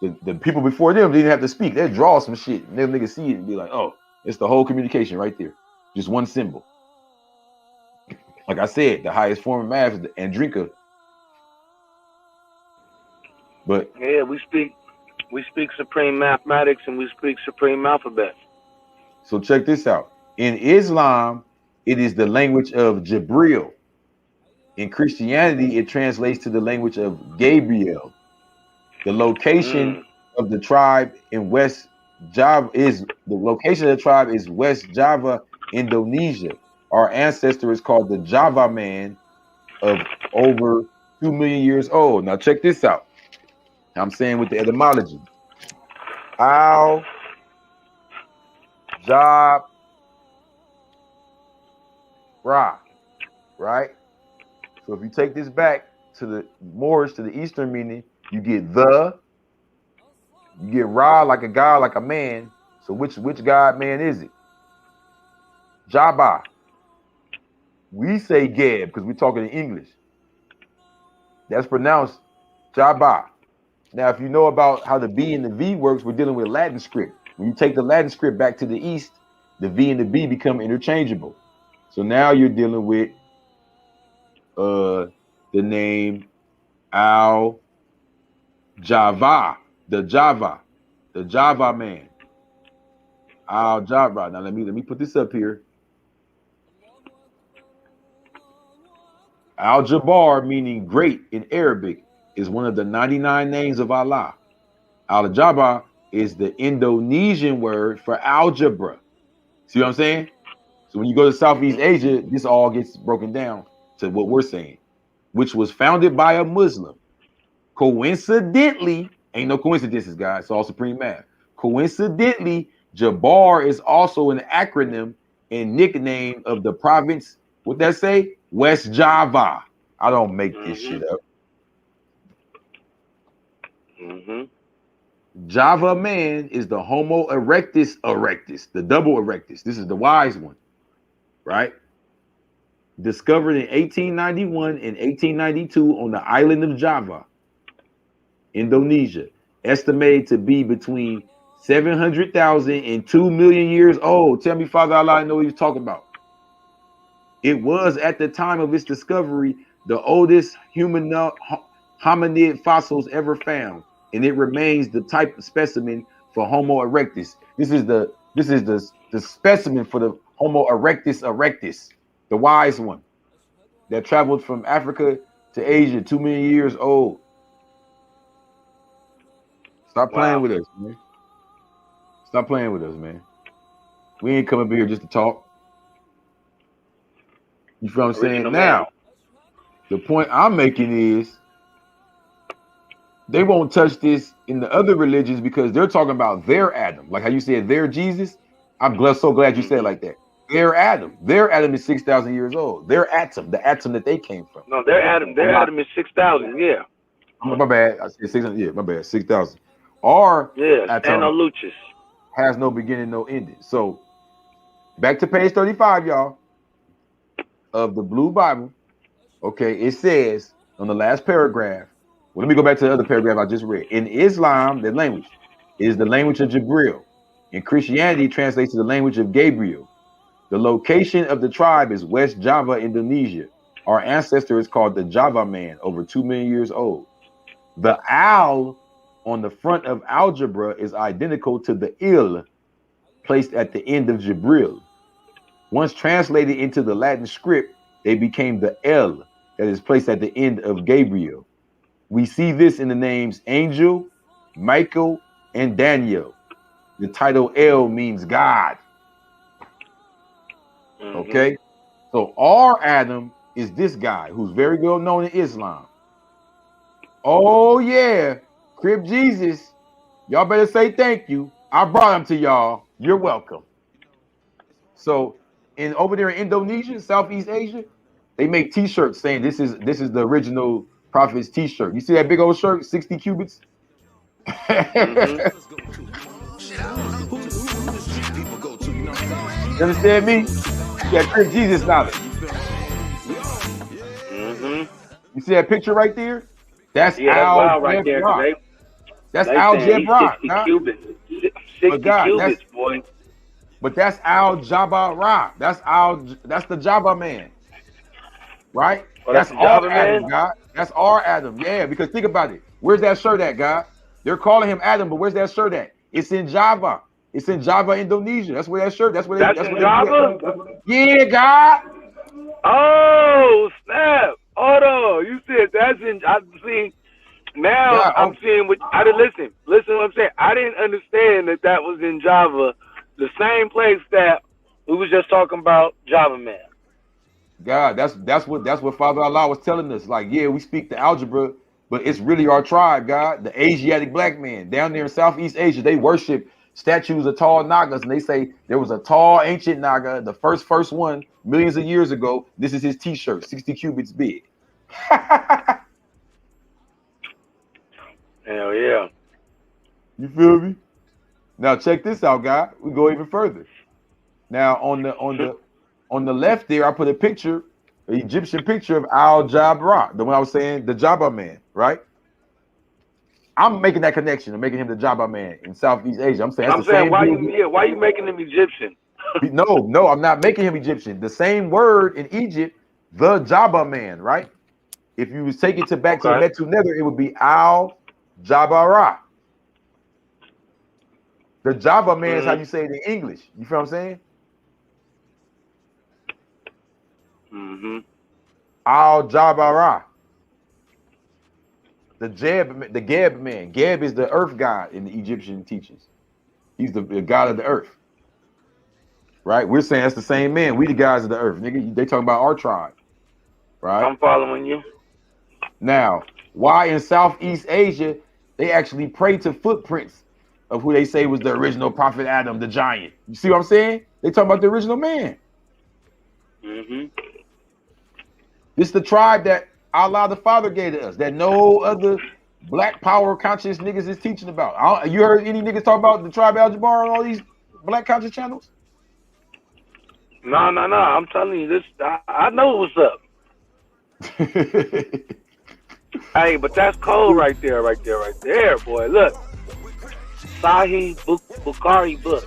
The people before them didn't have to speak. They'd draw some shit. And them niggas see it and be like, oh, it's the whole communication right there. Just one symbol. Like I said, the highest form of math is the Andrinka. But yeah, we speak supreme mathematics and we speak supreme alphabet. So check this out. In Islam, it is the language of Jibril. In Christianity, it translates to the language of Gabriel. The location of the tribe in West Java is West Java, Indonesia. Our ancestor is called the Java man of over 2 million years old. Now check this out. I'm saying with the etymology. Al Jabbar, right? So if you take this back to the Moorish, to the Eastern meaning, you get you get Ra like a god, like a man. So which god man is it? Jabbar. We say Geb because we're talking in English. That's pronounced Jabbar. Now, if you know about how the B and the V works, we're dealing with Latin script. When you take the Latin script back to the East, the V and the B become interchangeable. So now you're dealing with the name Al-Java, the Java man. Al-Jabbar. Now let me put this up here. Al-Jabbar, meaning great in Arabic, is one of the 99 names of Allah. Al-Jabbar is the Indonesian word for algebra. See what I'm saying? So when you go to Southeast Asia, this all gets broken down to what we're saying, which was founded by a Muslim. Coincidentally, ain't no coincidences, guys. It's all supreme math. Coincidentally, Jabbar is also an acronym and nickname of the province. What that say? West Java. I don't make this shit up. Java man is the Homo erectus, the double erectus. This is the wise one, right? Discovered in 1891 and 1892 on the island of Java, Indonesia. Estimated to be between 700,000 and 2 million years old. Tell me, Father Allah, I know what you're talking about. It was at the time of its discovery the oldest hominid fossils ever found, and it remains the type of specimen for Homo erectus. This is the specimen for the Homo erectus, the wise one that traveled from Africa to Asia, 2 million years old. Stop playing with us, man. Stop playing with us, man. We ain't coming up here just to talk. You feel what I'm saying? Now, the point I'm making is they won't touch this in the other religions because they're talking about their Adam. Like how you said their Jesus. I'm so glad you said it like that. Their Adam. Their Adam is 6,000 years old. Their atom, the atom that they came from. No, their Adam is 6,000, yeah. My bad. I said 600. Yeah, my bad. 6,000. Our atom has no beginning, no ending. So back to page 35, y'all, of the Blue Bible. Okay, it says on the last paragraph. Well, let me go back to the other paragraph I just read. In Islam, the language is the language of Jibril. In Christianity, it translates to the language of Gabriel. The location of the tribe is West Java, Indonesia. Our ancestor is called the Java man, over 2 million years old. The al on the front of algebra is identical to the il placed at the end of Jibril. Once translated into the Latin script, they became the L that is placed at the end of Gabriel. We see this in the names Angel, Michael, and Daniel. The title El means God. Okay? So our Adam is this guy who's very well known in Islam. Oh, yeah. Crip Jesus. Y'all better say thank you. I brought him to y'all. You're welcome. So over there in Indonesia, Southeast Asia, they make t-shirts saying this is the original prophet's t-shirt. You see that big old shirt, 60 cubits? You understand me? Yeah, Crip Jesus knowledge. You see that picture right there? That's Al right there. That's Al Jabbar. 60 cubits. 60 cubits, boy. But that's Al Jabbar. That's the Jabba man. Right? Oh, that's our Adam, man? God. That's our Adam. Yeah, because think about it. Where's that shirt at, God? They're calling him Adam, but where's that shirt at? It's in Java. It's in Java, Indonesia. That's where that shirt. That's where that's in Java? Yeah, God. Oh, snap. Hold on. You said that's in. I see. Now yeah, I'm seeing what I didn't listen. Listen to what I'm saying. I didn't understand that was in Java, the same place that we was just talking about Java man. God, that's what Father Allah was telling us. Like, yeah, we speak the algebra, but it's really our tribe, God. The Asiatic black man down there in Southeast Asia, they worship statues of tall Nagas, and they say there was a tall ancient Naga, the first one, millions of years ago. This is his T-shirt, 60 cubits big. Hell yeah. You feel me? Now check this out, God. We go even further. Now on the left there, I put a picture, an Egyptian picture of Al Jabbar, the one I was saying, the Jabbar man, right? I'm making that connection. I'm making him the Jabbar man in Southeast Asia. I'm saying why you making him Egyptian? No, I'm not making him Egyptian. The same word in Egypt, the Jabbar man, right? If you take it back to the Metu Nether, it would be Al Jabbar. The Jabbar man is how you say it in English. You feel what I'm saying? Al Jabbar. The Geb man. Geb is the earth god in the Egyptian teachings. He's the god of the earth. Right? We're saying that's the same man. We the guys of the earth. Nigga, they talking about our tribe. Right? I'm following you. Now, why in Southeast Asia, they actually pray to footprints of who they say was the original prophet Adam, the giant. You see what I'm saying? They talking about the original man. This is the tribe that Allah the Father gave to us, that no other black power conscious niggas is teaching about. You heard any niggas talk about the tribe Al Jabbar on all these black conscious channels? No. I'm telling you this. I know what's up. Hey, but that's cold right there, boy. Look. Sahih Bukhari book.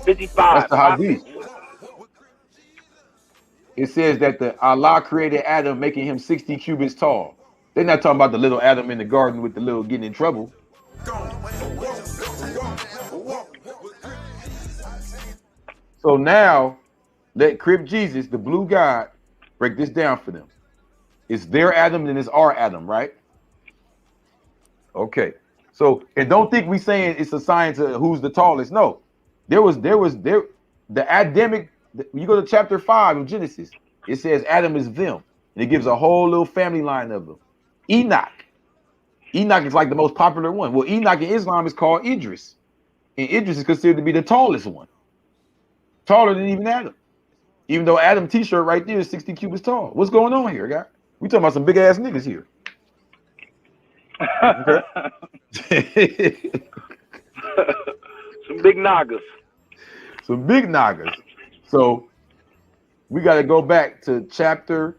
55. That's the Hadith. It says that the Allah created Adam, making him 60 cubits tall. They're not talking about the little Adam in the garden with the little getting in trouble. So now, let Crip Jesus, the blue God, break this down for them. It's their Adam and it's our Adam, right? Okay. So, and don't think we saying it's a science of who's the tallest. No, the Adamic. You go to chapter 5 of Genesis. It says Adam is them, and it gives a whole little family line of them. Enoch is like the most popular one. Well, Enoch in Islam is called Idris, and Idris is considered to be the tallest one, taller than even Adam. Even though Adam T-shirt right there is 60 cubits tall. What's going on here, guy? We talking about some big ass niggas here. Some big Nagas. Some big Nagas. So we got to go back to chapter.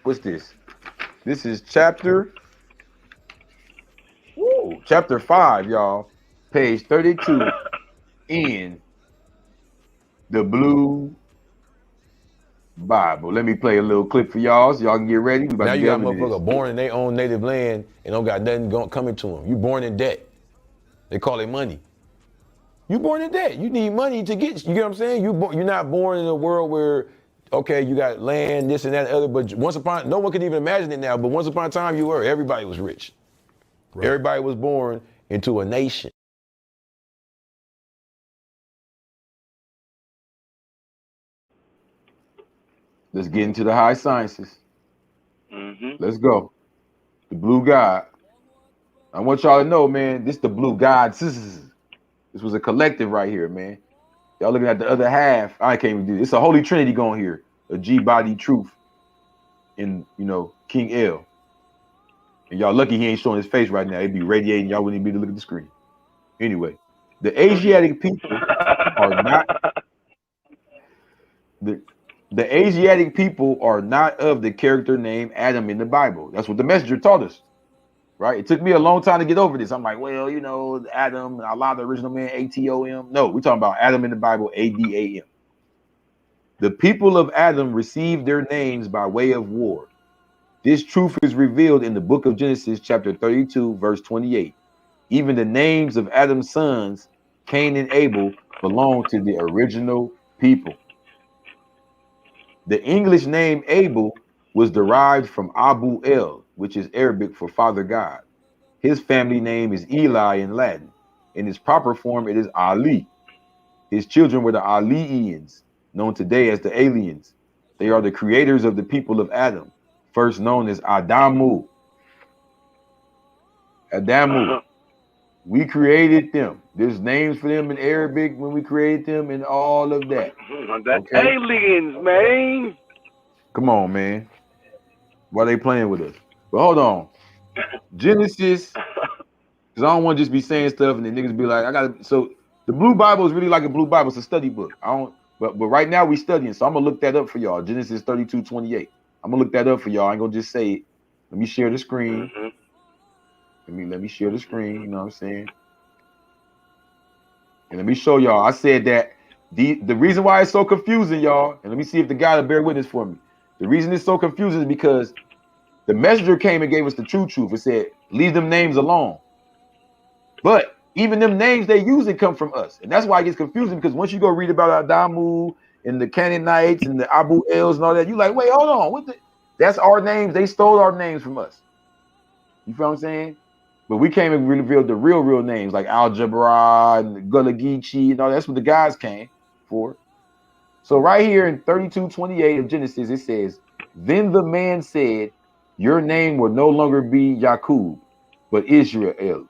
What's this? This is chapter chapter 5, y'all, page 32 in the Blue Bible. Let me play a little clip for y'all so y'all can get ready. We about Now to you got delve into this. motherfucker born in their own native land and don't got nothing coming to them. You born in debt. They call it money. You born in debt. You need money to get, you get what I'm saying? You're not born in a world where, okay, you got land, this and that, and other, but no one can even imagine it now, but once upon a time you were, everybody was rich. Right. Everybody was born into a nation. Let's get into the high sciences. Mm-hmm. Let's go. The blue god. I want y'all to know, man, this the blue god. This was a collective right here, man. Y'all looking at the other half. I can't even do this. It's a holy trinity going here. A G-body truth in, King L. And y'all lucky he ain't showing his face right now. He'd be radiating. Y'all wouldn't even be able to look at the screen. Anyway, the Asiatic people are not the Asiatic people are not of the character named Adam in the Bible. That's what the messenger taught us. Right? It took me a long time to get over this. I'm like, well, Adam, Allah, the original man, ATOM. No, we're talking about Adam in the Bible, ADAM. The people of Adam received their names by way of war. This truth is revealed in the book of Genesis, chapter 32, verse 28. Even the names of Adam's sons, Cain and Abel, belong to the original people. The English name Abel was derived from Abu El, which is Arabic for Father God. His family name is Eli in Latin. In its proper form, it is Ali. His children were the Aliians, known today as the aliens. They are the creators of the people of Adam, first known as Adamu. Adamu. We created them. There's names for them in Arabic when we created them and all of that. Okay? Aliens, man. Come on, man. Why they playing with us? But hold on. Genesis, because I don't want to just be saying stuff and then niggas be like, so the Blue Bible is really like a Blue Bible. It's a study book. But right now we studying, so I'm gonna look that up for y'all. Genesis 32:28. I'm gonna look that up for y'all. I ain't gonna just say it. Let me share the screen. Let me share the screen. You know what I'm saying? And let me show y'all. I said that the reason why it's so confusing, y'all, and let me see if the guy will bear witness for me. The reason it's so confusing is because the messenger came and gave us the true truth. It said, leave them names alone. But even them names they usually come from us. And that's why it gets confusing, because once you go read about Adamu and the Canaanites and the Abu Els and all that, you're like, wait, hold on. That's our names. They stole our names from us. You feel what I'm saying? But we came and revealed the real names like Jabbar and Gulagichi and all. That's what the guys came for. So right here in 32:28 of Genesis, it says, then the man said, your name will no longer be Yaqub, but Israel,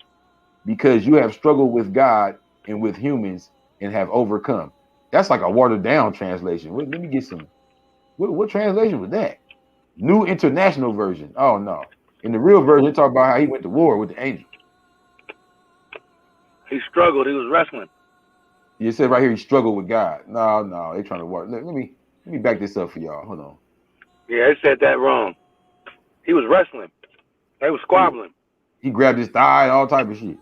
because you have struggled with God and with humans and have overcome. That's like a watered down translation. Let me get some. What translation was that? New International Version. Oh no. In the real version, they talk about how he went to war with the angel. He struggled. He was wrestling. You said right here he struggled with God. No, they trying to work. Let me back this up for y'all. Hold on. Yeah, they said that wrong. He was wrestling. They was squabbling. He grabbed his thigh and all type of shit.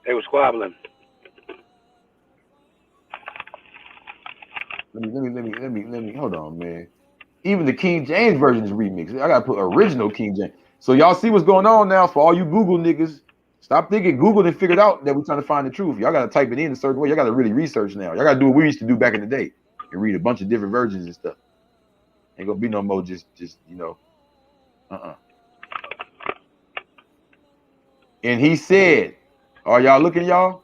They were squabbling. Let me hold on, man. Even the King James version is remixed. I gotta put original King James. So y'all see what's going on now for all you Google niggas. Stop thinking Google and figured out that we're trying to find the truth. Y'all gotta type it in a certain way. Y'all gotta really research now. Y'all gotta do what we used to do back in the day and read a bunch of different versions and stuff. Ain't gonna be no more just And he said, are y'all looking, y'all?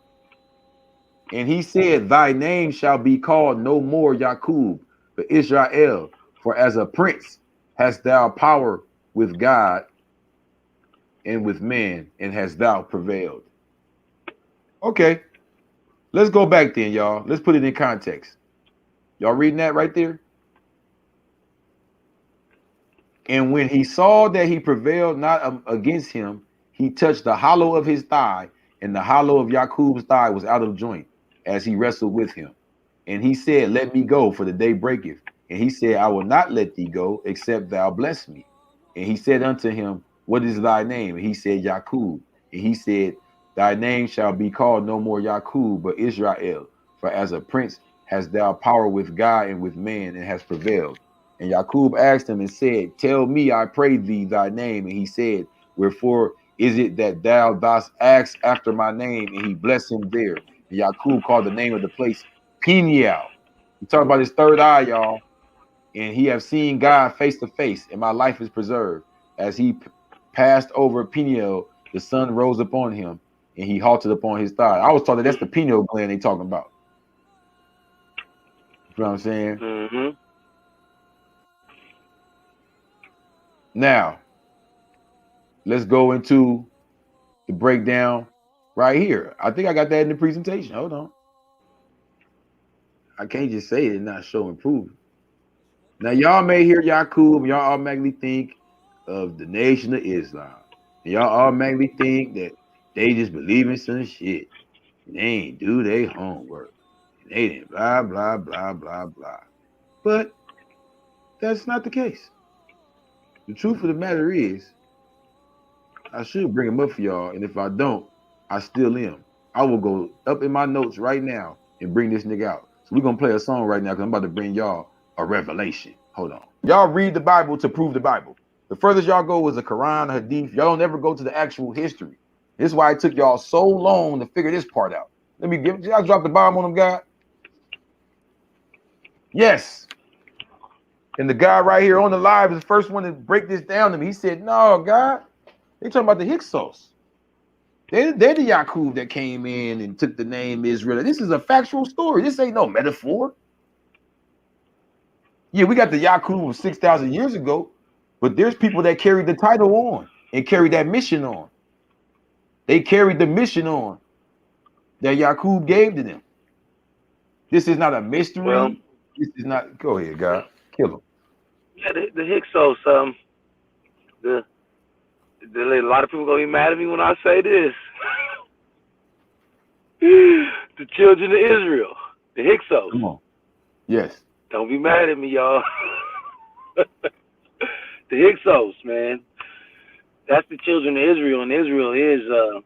And he said, thy name shall be called no more Yaqub, but Israel, for as a prince hast thou power with God and with man, and hast thou prevailed. Okay, let's go back then, y'all. Let's put it in context. Y'all reading that right there? And when he saw that he prevailed not against him, he touched the hollow of his thigh, and the hollow of Yaqub's thigh was out of joint, as he wrestled with him. And he said, let me go, for the day breaketh. And he said, I will not let thee go, except thou bless me. And he said unto him, what is thy name? And he said, Yaqub. And he said, thy name shall be called no more Yaqub, but Israel. For as a prince hast thou power with God and with man, and hast prevailed. And Yaqub asked him and said, tell me, I pray thee, thy name. And he said, wherefore is it that thou dost ask after my name? And he blessed him there. And Yaqub called the name of the place Peniel. He talking about his third eye, y'all. And he have seen God face to face, and my life is preserved. As he passed over Peniel, the sun rose upon him, and he halted upon his thigh. I was taught that that's the pineal gland they talking about. You know what I'm saying? Mm-hmm. Now, let's go into the breakdown right here. I think I got that in the presentation. Hold on. I can't just say it and not show and prove. Now, y'all may hear Yaqub, y'all automatically think of the Nation of Islam. And y'all automatically think that they just believe in some shit. And they ain't do their homework. And they didn't blah, blah, blah, blah, blah. But that's not the case. The truth of the matter is, I should bring them up for y'all. And if I don't, I still am. I will go up in my notes right now and bring this nigga out. So we're going to play a song right now because I'm about to bring y'all a revelation. Hold on. Y'all read the Bible to prove the Bible. The furthest y'all go is the Quran, Hadith. Y'all don't ever go to the actual history. This is why it took y'all so long to figure this part out. Let me give y'all drop the bomb on them, God. Yes. And the guy right here on the live is the first one to break this down to me. He said, no, God, they talking about the Hyksos. They're the Yaqub that came in and took the name Israel. This is a factual story. This ain't no metaphor. Yeah, we got the Yaqub of 6,000 years ago, but there's people that carried the title on and carried that mission on. They carried the mission on that Yaqub gave to them. This is not a mystery. Well, this is not. Go ahead, God. Kill him. Yeah, the Hyksos. A lot of people gonna be mad at me when I say this. The children of Israel, the Hyksos. Come on. Yes. Don't be mad at me, y'all. The Hyksos, man. That's the children of Israel, and Israel is,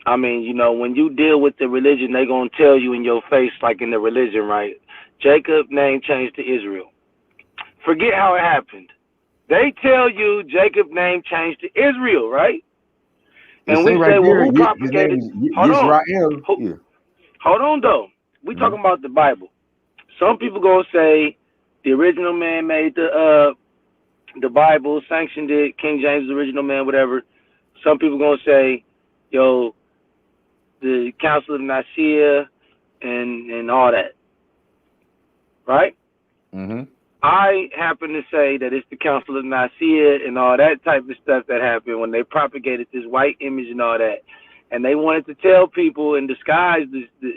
I mean, you know, when you deal with the religion, they gonna tell you in your face, like in the religion, right? Jacob name changed to Israel. Forget how it happened. They tell you Jacob name changed to Israel, right? And we say, well, who propagated? Hold on. Hold on, though. We talking about the Bible. Some people gonna say the original man made the Bible, sanctioned it. King James, the original man, whatever. Some people gonna say, yo, the Council of Nicaea and all that, right? Mm-hmm. I happen to say that it's the Council of Nicaea and all that type of stuff that happened when they propagated this white image and all that. And they wanted to tell people in disguise,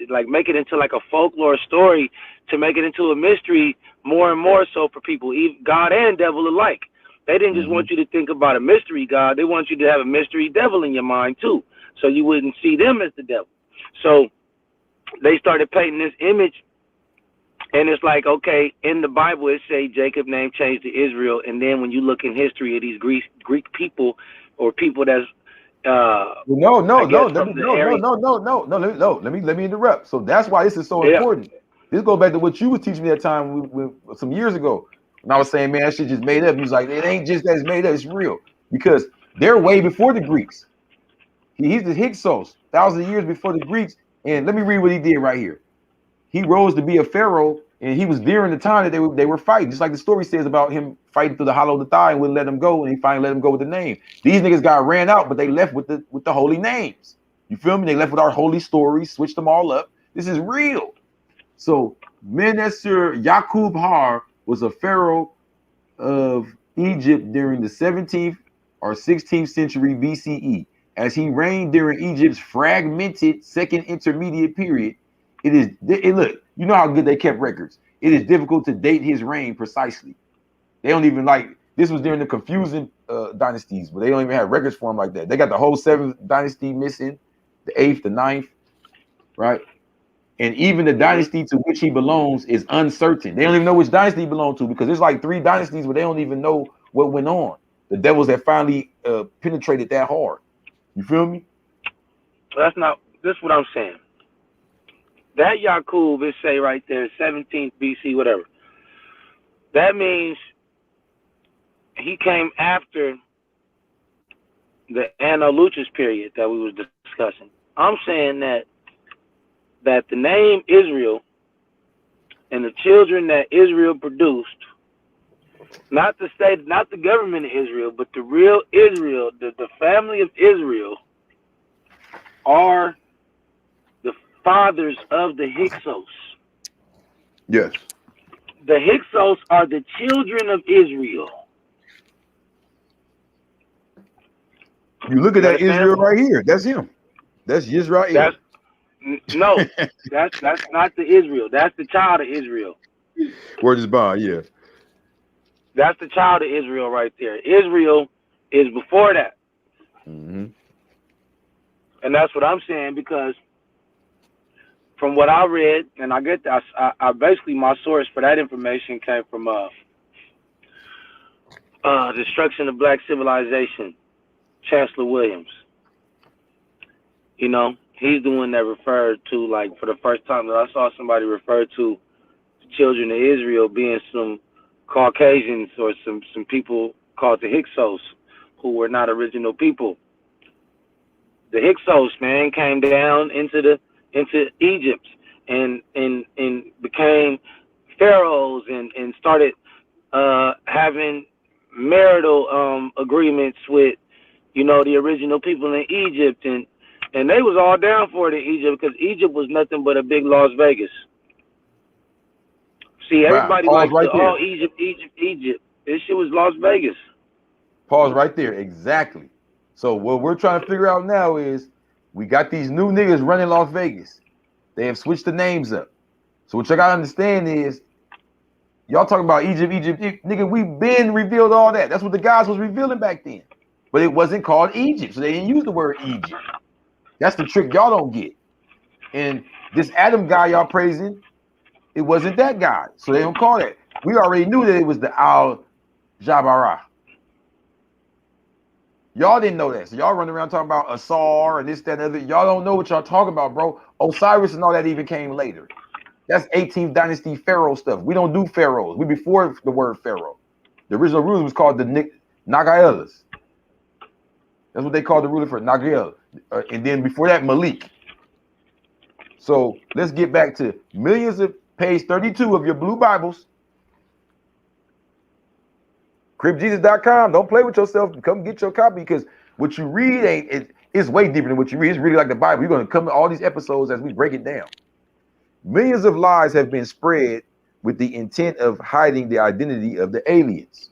like make it into like a folklore story to make it into a mystery more and more so for people, God and devil alike. They didn't just want you to think about a mystery God. They want you to have a mystery devil in your mind too, so you wouldn't see them as the devil. So they started painting this image. And it's like, okay, in the Bible, it say Jacob name changed to Israel. And then when you look in history of these Greek people or people that's no. Let me interrupt. So that's why this is so important. This goes back to what you was teaching me that time some years ago. And I was saying, man, that shit just made up. He was like, it ain't just that it's made up, it's real. Because they're way before the Greeks. He's the Hyksos, thousands of years before the Greeks. And let me read what he did right here. He rose to be a pharaoh, and he was during the time that they were fighting. Just like the story says about him fighting through the hollow of the thigh and wouldn't let him go, and he finally let him go with the name. These niggas got ran out, but they left with the holy names. You feel me? They left with our holy stories, switched them all up. This is real. So Menasser Yaqub Har was a pharaoh of Egypt during the 17th or 16th century BCE. As he reigned during Egypt's fragmented second intermediate period, look, you know how good they kept records. It is difficult to date his reign precisely. They don't even this was during the confusing dynasties, but they don't even have records for him like that. They got the whole 7th dynasty missing, the 8th, the 9th, right? And even the dynasty to which he belongs is uncertain. They don't even know which dynasty he belongs to because there's like 3 dynasties where they don't even know what went on. The devils that finally penetrated that hard. You feel me? That's not. This is what I'm saying. That Yaqub, it say right there, 17th BC, whatever. That means he came after the Anno Lucis period that we was discussing. I'm saying that the name Israel and the children that Israel produced, not the state, not the government of Israel, but the real Israel, the family of Israel, are the fathers of the Hyksos. Yes. The Hyksos are the children of Israel. You look at that Israel right here. That's him. That's Yisrael. No, that's not the Israel. That's the child of Israel. Word is bond, yeah. That's the child of Israel right there. Israel is before that. Mm-hmm. And that's what I'm saying, because from what I read, and I get that, I basically, my source for that information came from Destruction of Black Civilization, Chancellor Williams. You know, he's the one that referred to, like, for the first time that I saw somebody refer to the children of Israel being some Caucasians or some people called the Hyksos, who were not original people. The Hyksos, man, came down into Egypt and became pharaohs and started having marital agreements with, you know, the original people in Egypt, and they was all down for it in Egypt, because Egypt was nothing but a big Las Vegas. See, everybody likes right to, Egypt. This shit was Las Vegas. Pause right there. Exactly. So what we're trying to figure out now is we got these new niggas running Las Vegas. They have switched the names up. So what y'all gotta understand is y'all talking about Egypt, nigga, we've been revealed all that. That's what the guys was revealing back then. But it wasn't called Egypt, so they didn't use the word Egypt. That's the trick y'all don't get. And this Adam guy y'all praising, it wasn't that guy, so they don't call that. We already knew that it was the Jabbar. Y'all didn't know that, so y'all running around talking about Asar and this, that, and other. Y'all don't know what y'all talking about, bro. Osiris and all that even came later. That's 18th dynasty pharaoh stuff. We don't do pharaohs. We before the word pharaoh. The original ruler was called the Nagaelas. That's what they called the ruler for, Nagael. And then before that, Malik. So let's get back to millions of page 32 of your blue Bibles. CripJesus.com. Don't play with yourself. Come get your copy, because what you read it's way deeper than what you read. It's really like the Bible. You're going to come to all these episodes as we break it down. Millions of lies have been spread with the intent of hiding the identity of the aliens.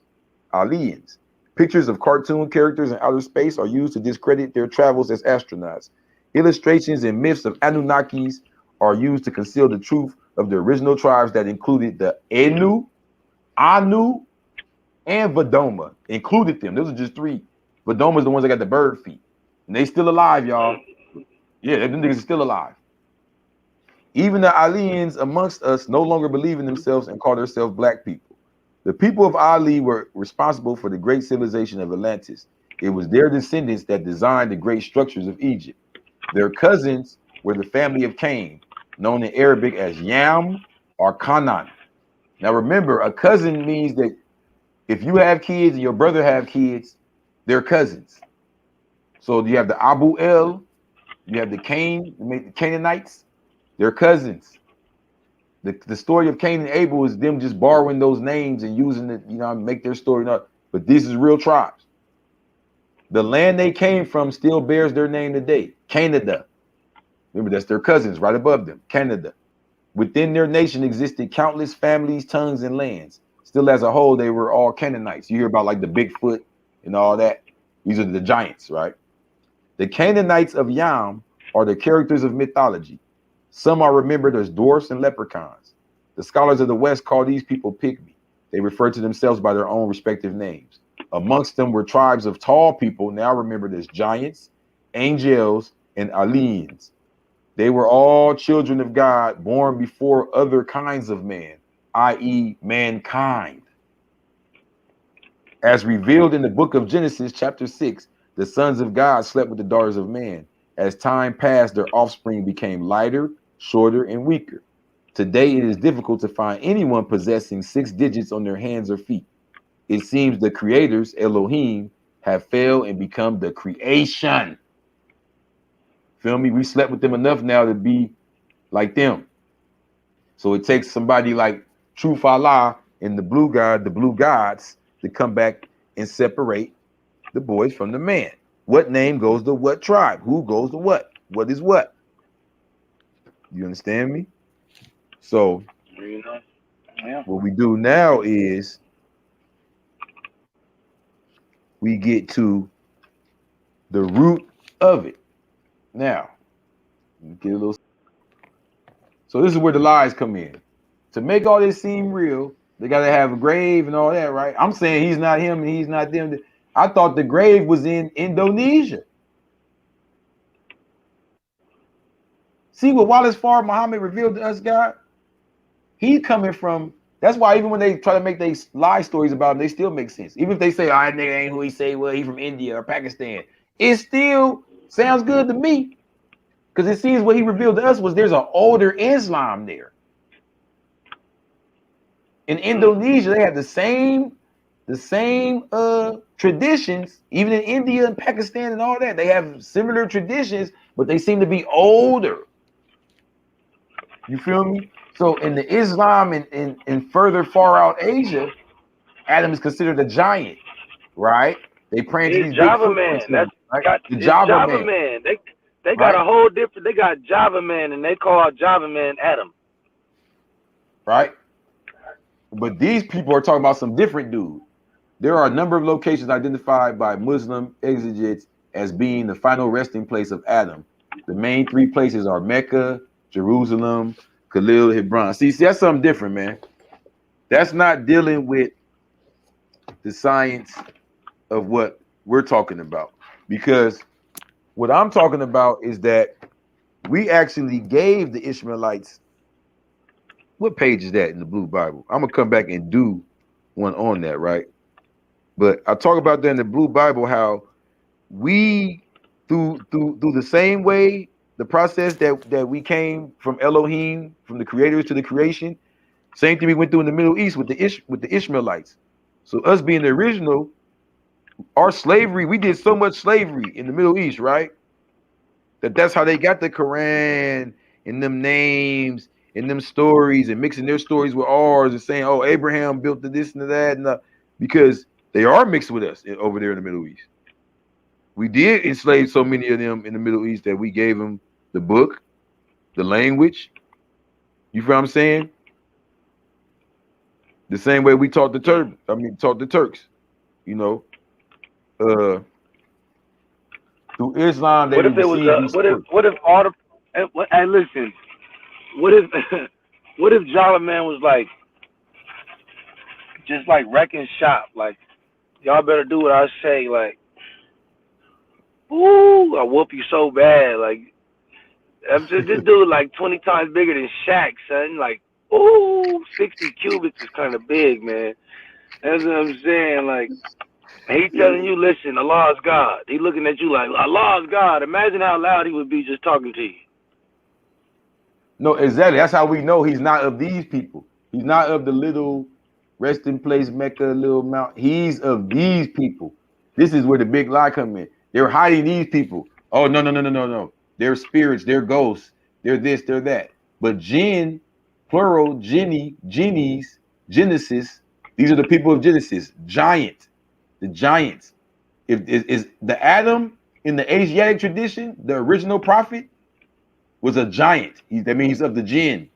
Pictures of cartoon characters in outer space are used to discredit their travels as astronauts. Illustrations and myths of Anunnakis are used to conceal the truth of the original tribes that included the Anu, and Vedoma. Included them. Those are just 3. Vedoma's the ones that got the bird feet. And they still alive, y'all. Yeah, them niggas are still alive. Even the aliens amongst us no longer believe in themselves and call themselves black people. The people of Ali were responsible for the great civilization of Atlantis. It was their descendants that designed the great structures of Egypt. Their cousins were the family of Cain, known in Arabic as Yam or Canaan. Now remember, a cousin means that if you have kids and your brother have kids, they're cousins. So you have the Abu El, you have the Canaanites, they're cousins. The story of Cain and Abel is them just borrowing those names and using it, you know, make their story up. But this is real tribes. The land they came from still bears their name today, Canada. Remember, that's their cousins right above them, Canada. Within their nation existed countless families, tongues, and lands. Still, as a whole, they were all Canaanites. You hear about like the Bigfoot and all that. These are the giants, right? The Canaanites of Yam are the characters of mythology. Some are remembered as dwarfs and leprechauns. The scholars of the West call these people pygmy. They refer to themselves by their own respective names. Amongst them were tribes of tall people, now remembered as giants, angels, and aliens. They were all children of God, born before other kinds of man, i.e., mankind. As revealed in the book of Genesis, chapter 6, the sons of God slept with the daughters of man. As time passed, their offspring became lighter, shorter, and weaker. Today, it is difficult to find anyone possessing 6 digits on their hands or feet. It seems the creators, Elohim, have failed and become the creation. Feel me? We slept with them enough now to be like them. So it takes somebody like Truth Allah and the blue gods to come back and separate the boys from the man. What name goes to what tribe? Who goes to what? What is what? You understand me? So what we do now is we get to the root of it. Now, get a little. So this is where the lies come in. To make all this seem real, they got to have a grave and all that, right? I'm saying he's not him and he's not them. I thought the grave was in Indonesia. See what Wallace Farr Muhammad revealed to us, God? He's coming from. That's why even when they try to make they lie stories about him, they still make sense. Even if they say, "All right, nigga ain't who he say, well, he from India or Pakistan," it still sounds good to me. Because it seems what he revealed to us was there's an older Islam there. In Indonesia, they have the same traditions, even in India and Pakistan and all that. They have similar traditions, but they seem to be older. You feel me? So in the Islam and further far out Asia, Adam is considered a giant, right? They praying to these Java big man. That's Right? the Jabbar man. Man. They got a whole different. They got Java man, and they call Java man Adam. Right. But these people are talking about some different dude. There are a number of locations identified by Muslim exegetes as being the final resting place of Adam. The main 3 places are Mecca, Jerusalem, Khalil, Hebron. See, that's something different, man. That's not dealing with the science of what we're talking about. Because what I'm talking about is that we actually gave the Ishmaelites. What page is that in the Blue Bible? I'm gonna come back and do one on that, right? But I talk about that in the Blue Bible, how we through the same way, the process that we came from Elohim, from the creators to the creation, same thing we went through in the Middle East with the Ishmaelites. So us being the original, our slavery, we did so much slavery in the Middle East, right? That's how they got the Quran and them names and them stories and mixing their stories with ours and saying, oh, Abraham built this and that, and because they are mixed with us over there in the Middle East. We did enslave so many of them in the Middle East that we gave them the book, the language. You feel what I'm saying? The same way we taught the Turks, you know. Through Islam, they what if it was? What if all the? And listen, what if what if Jolly Man was like, just like wrecking shop, like y'all better do what I say, like, ooh, I whoop you so bad, like, this dude like 20 times bigger than Shaq, son, like, ooh, 60 cubits is kind of big, man. That's what I'm saying, like. He telling you, listen, Allah is God. He looking at you like, Allah is God. Imagine how loud he would be just talking to you. No, exactly. That's how we know he's not of these people. He's not of the little resting place, Mecca, little mount. He's of these people. This is where the big lie come in. They're hiding these people. Oh, no. They're spirits. They're ghosts. They're this, they're that. But jinn, plural, genies, Genesis, these are the people of Genesis. Giant. The giants. Is the Adam in the Asiatic tradition, the original prophet, was a giant. That means he's of the jinn.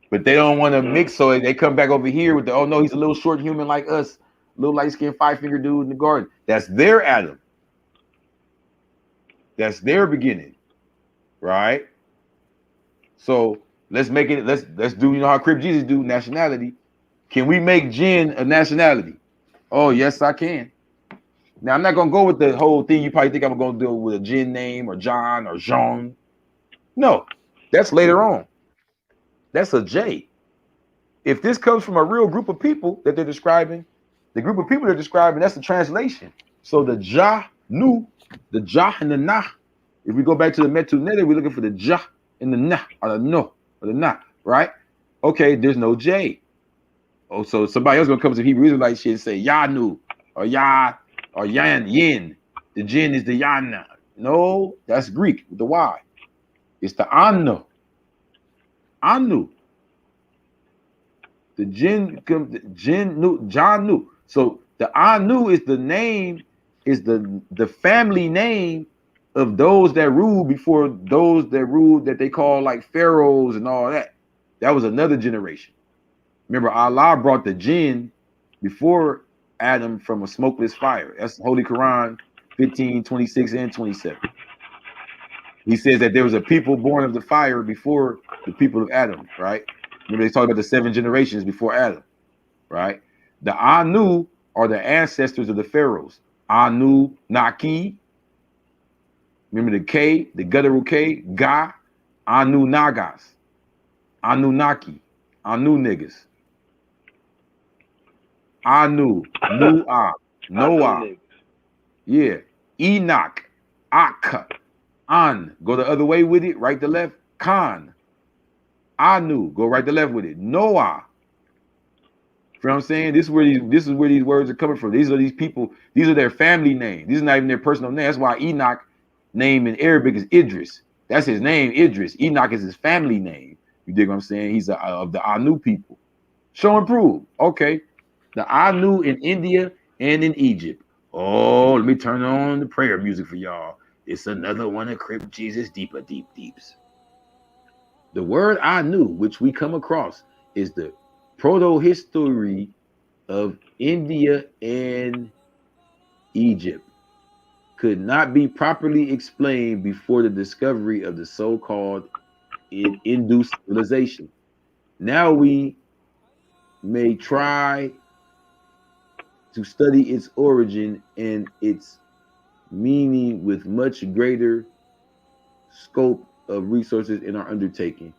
But they don't want to mix, so they come back over here with the, oh no, he's a little short human like us, little light-skinned 5-finger dude in the garden. That's their Adam. That's their beginning. Right? So let's make it, let's do, you know how Crip Jesus do, nationality. Can we make jinn a nationality? Oh, yes, I can. Now, I'm not going to go with the whole thing. You probably think I'm going to do with a jinn name or John or Jean. No, that's later on. That's a J. If this comes from a real group of people that they're describing, the group of people they're describing, that's the translation. So the Ja, Nu, the Ja and the Na. If we go back to the Metu Neder, we're looking for the Ja and the Na, or the No, or the Na, right? Okay, there's no J. Oh, so somebody else gonna come to Hebrew Israelite shit and say Yanu, or Ya, or Yan, Yin. The Jin is the Yana. No, that's Greek with the Y. It's the Anu. Anu. The Jin, Janu. So the Anu is the name, is the family name of those that ruled before those that ruled that they call like pharaohs and all that. That was another generation. Remember, Allah brought the Jinn before Adam from a smokeless fire. That's Holy Quran 15, 26, and 27. He says that there was a people born of the fire before the people of Adam, right? Remember, they talk about the 7 generations before Adam, right? The Anu are the ancestors of the pharaohs. Anu Naki. Remember the K, the guttural K, Ga, Anu Nagas, Anu Naki, Anu niggas. Anu, Nuah, Noah. Yeah. Enoch, Ak, An. Go the other way with it, right to left. Khan. Anu, go right to left with it. Noah. You know what I'm saying? This is where these words are coming from. These are these people, these are their family names. These are not even their personal name. That's why Enoch name in Arabic is Idris. That's his name, Idris. Enoch is his family name. You dig what I'm saying? He's of the Anu people. Show and prove. Okay. The Anu in India and in Egypt. Oh, let me turn on the prayer music for y'all. It's another one of Crip Jesus Deeper Deep Deeps. The word Anu, which we come across, is the proto-history of India and Egypt. Could not be properly explained before the discovery of the so-called Hindu civilization. Now we may try to study its origin and its meaning with much greater scope of resources in our undertaking.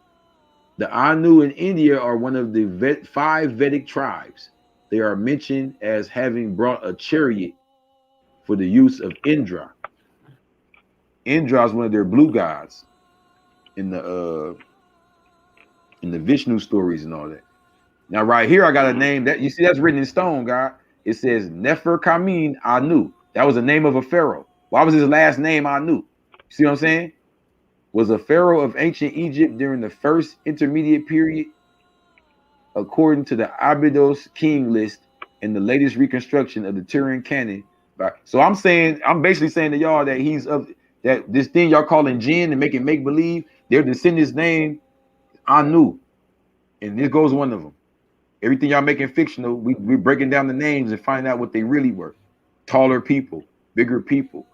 The Anu in India are one of the 5 Vedic tribes. They are mentioned as having brought a chariot for the use of Indra. Indra is one of their blue gods in the Vishnu stories and all that. Now, right here, I got a name that you see that's written in stone, God. It says Nefer Kamin Anu. That was the name of a pharaoh. Why was his last name Anu? See what I'm saying? Was a pharaoh of ancient Egypt during the first intermediate period, according to the Abydos king list and the latest reconstruction of the Turin canon. So I'm basically saying to y'all that he's of that this thing y'all calling jinn and making make believe, their descendants name Anu, and this goes one of them. Everything y'all making fictional, we're breaking down the names and finding out what they really were. Taller people, bigger people,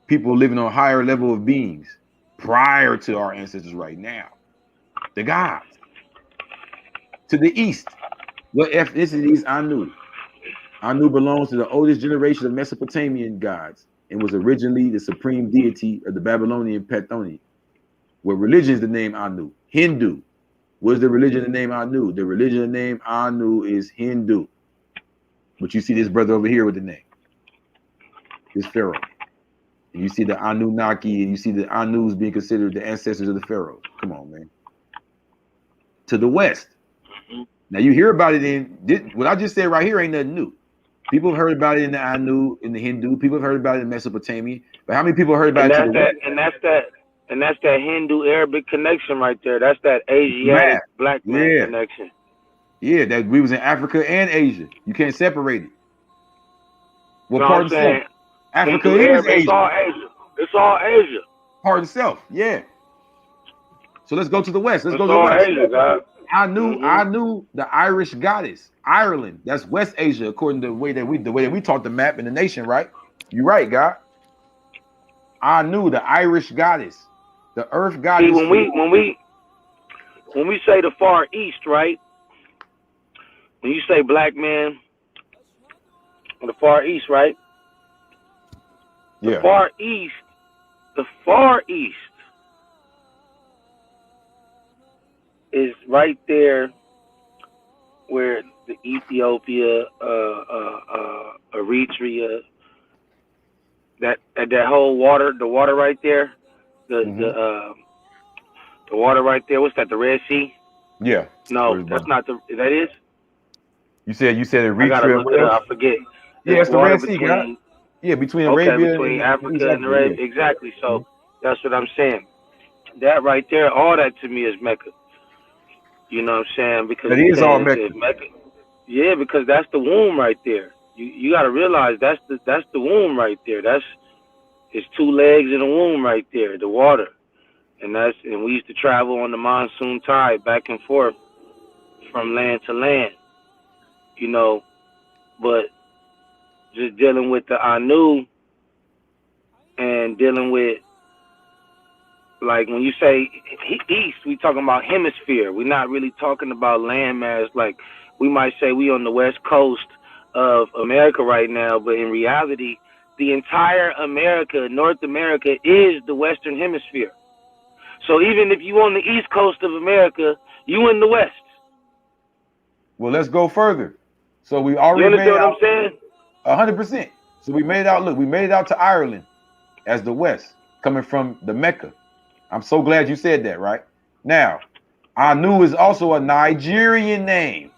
people living on a higher level of beings prior to our ancestors right now. The gods. To the east, what ethnicity is Anu? Anu belongs to the oldest generation of Mesopotamian gods and was originally the supreme deity of the Babylonian pantheon. What religion is the name Anu? Hindu. What is the religion of the name Anu? The religion of the name Anu is Hindu. But you see this brother over here with the name. This pharaoh. And you see the Anunnaki, and you see the Anus being considered the ancestors of the pharaohs. Come on, man. To the west. Now you hear about it in what I just said right here ain't nothing new. People have heard about it in the Anu, in the Hindu. People have heard about it in Mesopotamia. But how many people heard about it to the west? And that's that Hindu Arabic connection right there. That's that Asiatic black man connection. Yeah, that we was in Africa and Asia. You can't separate it. Well, part of self. Africa is Asia. It's all Asia. It's all Asia. Part of self, yeah. So let's go to the west. Let's go to the west. Asia, God. I knew the Irish goddess, Ireland. That's West Asia, according to the way that we taught the map in the nation, right? You're right, God. I knew the Irish goddess, the earth goddess. See, when we say the Far East, right? When you say black man, the Far East, right? Yeah. The Far East is right there where the Ethiopia, Eritrea, that whole water, the water right there, the water right there. What's that? The Red Sea? Yeah. No, that's not the. That is. You said I gotta Eritrea. look What it else? up. I forget. Yeah, There's it's the water Red Sea, between. God. Yeah, between Okay, Arabia between and Africa and Africa. Arabia. Exactly. So that's what I'm saying. That right there, all that to me is Mecca. You know what I'm saying? Because That you is all saying Mecca. if Mecca. Yeah, because that's the womb right there. You got to realize that's the womb right there. It's 2 legs in the womb right there, the water, and we used to travel on the monsoon tide back and forth from land to land, you know. But just dealing with the Anu and dealing with, like, when you say east, we talking about hemisphere. We're not really talking about landmass. Like, we might say we on the west coast of America right now, but in reality, the entire America, North America, is the Western Hemisphere. So even if you on the east coast of America, you in the West. Well, let's go further. So we already You made understand what out I'm saying? 100%. So we made it out. Look, we made it out to Ireland as the West, coming from the Mecca. I'm so glad you said that, right? Now, Anu is also a Nigerian name.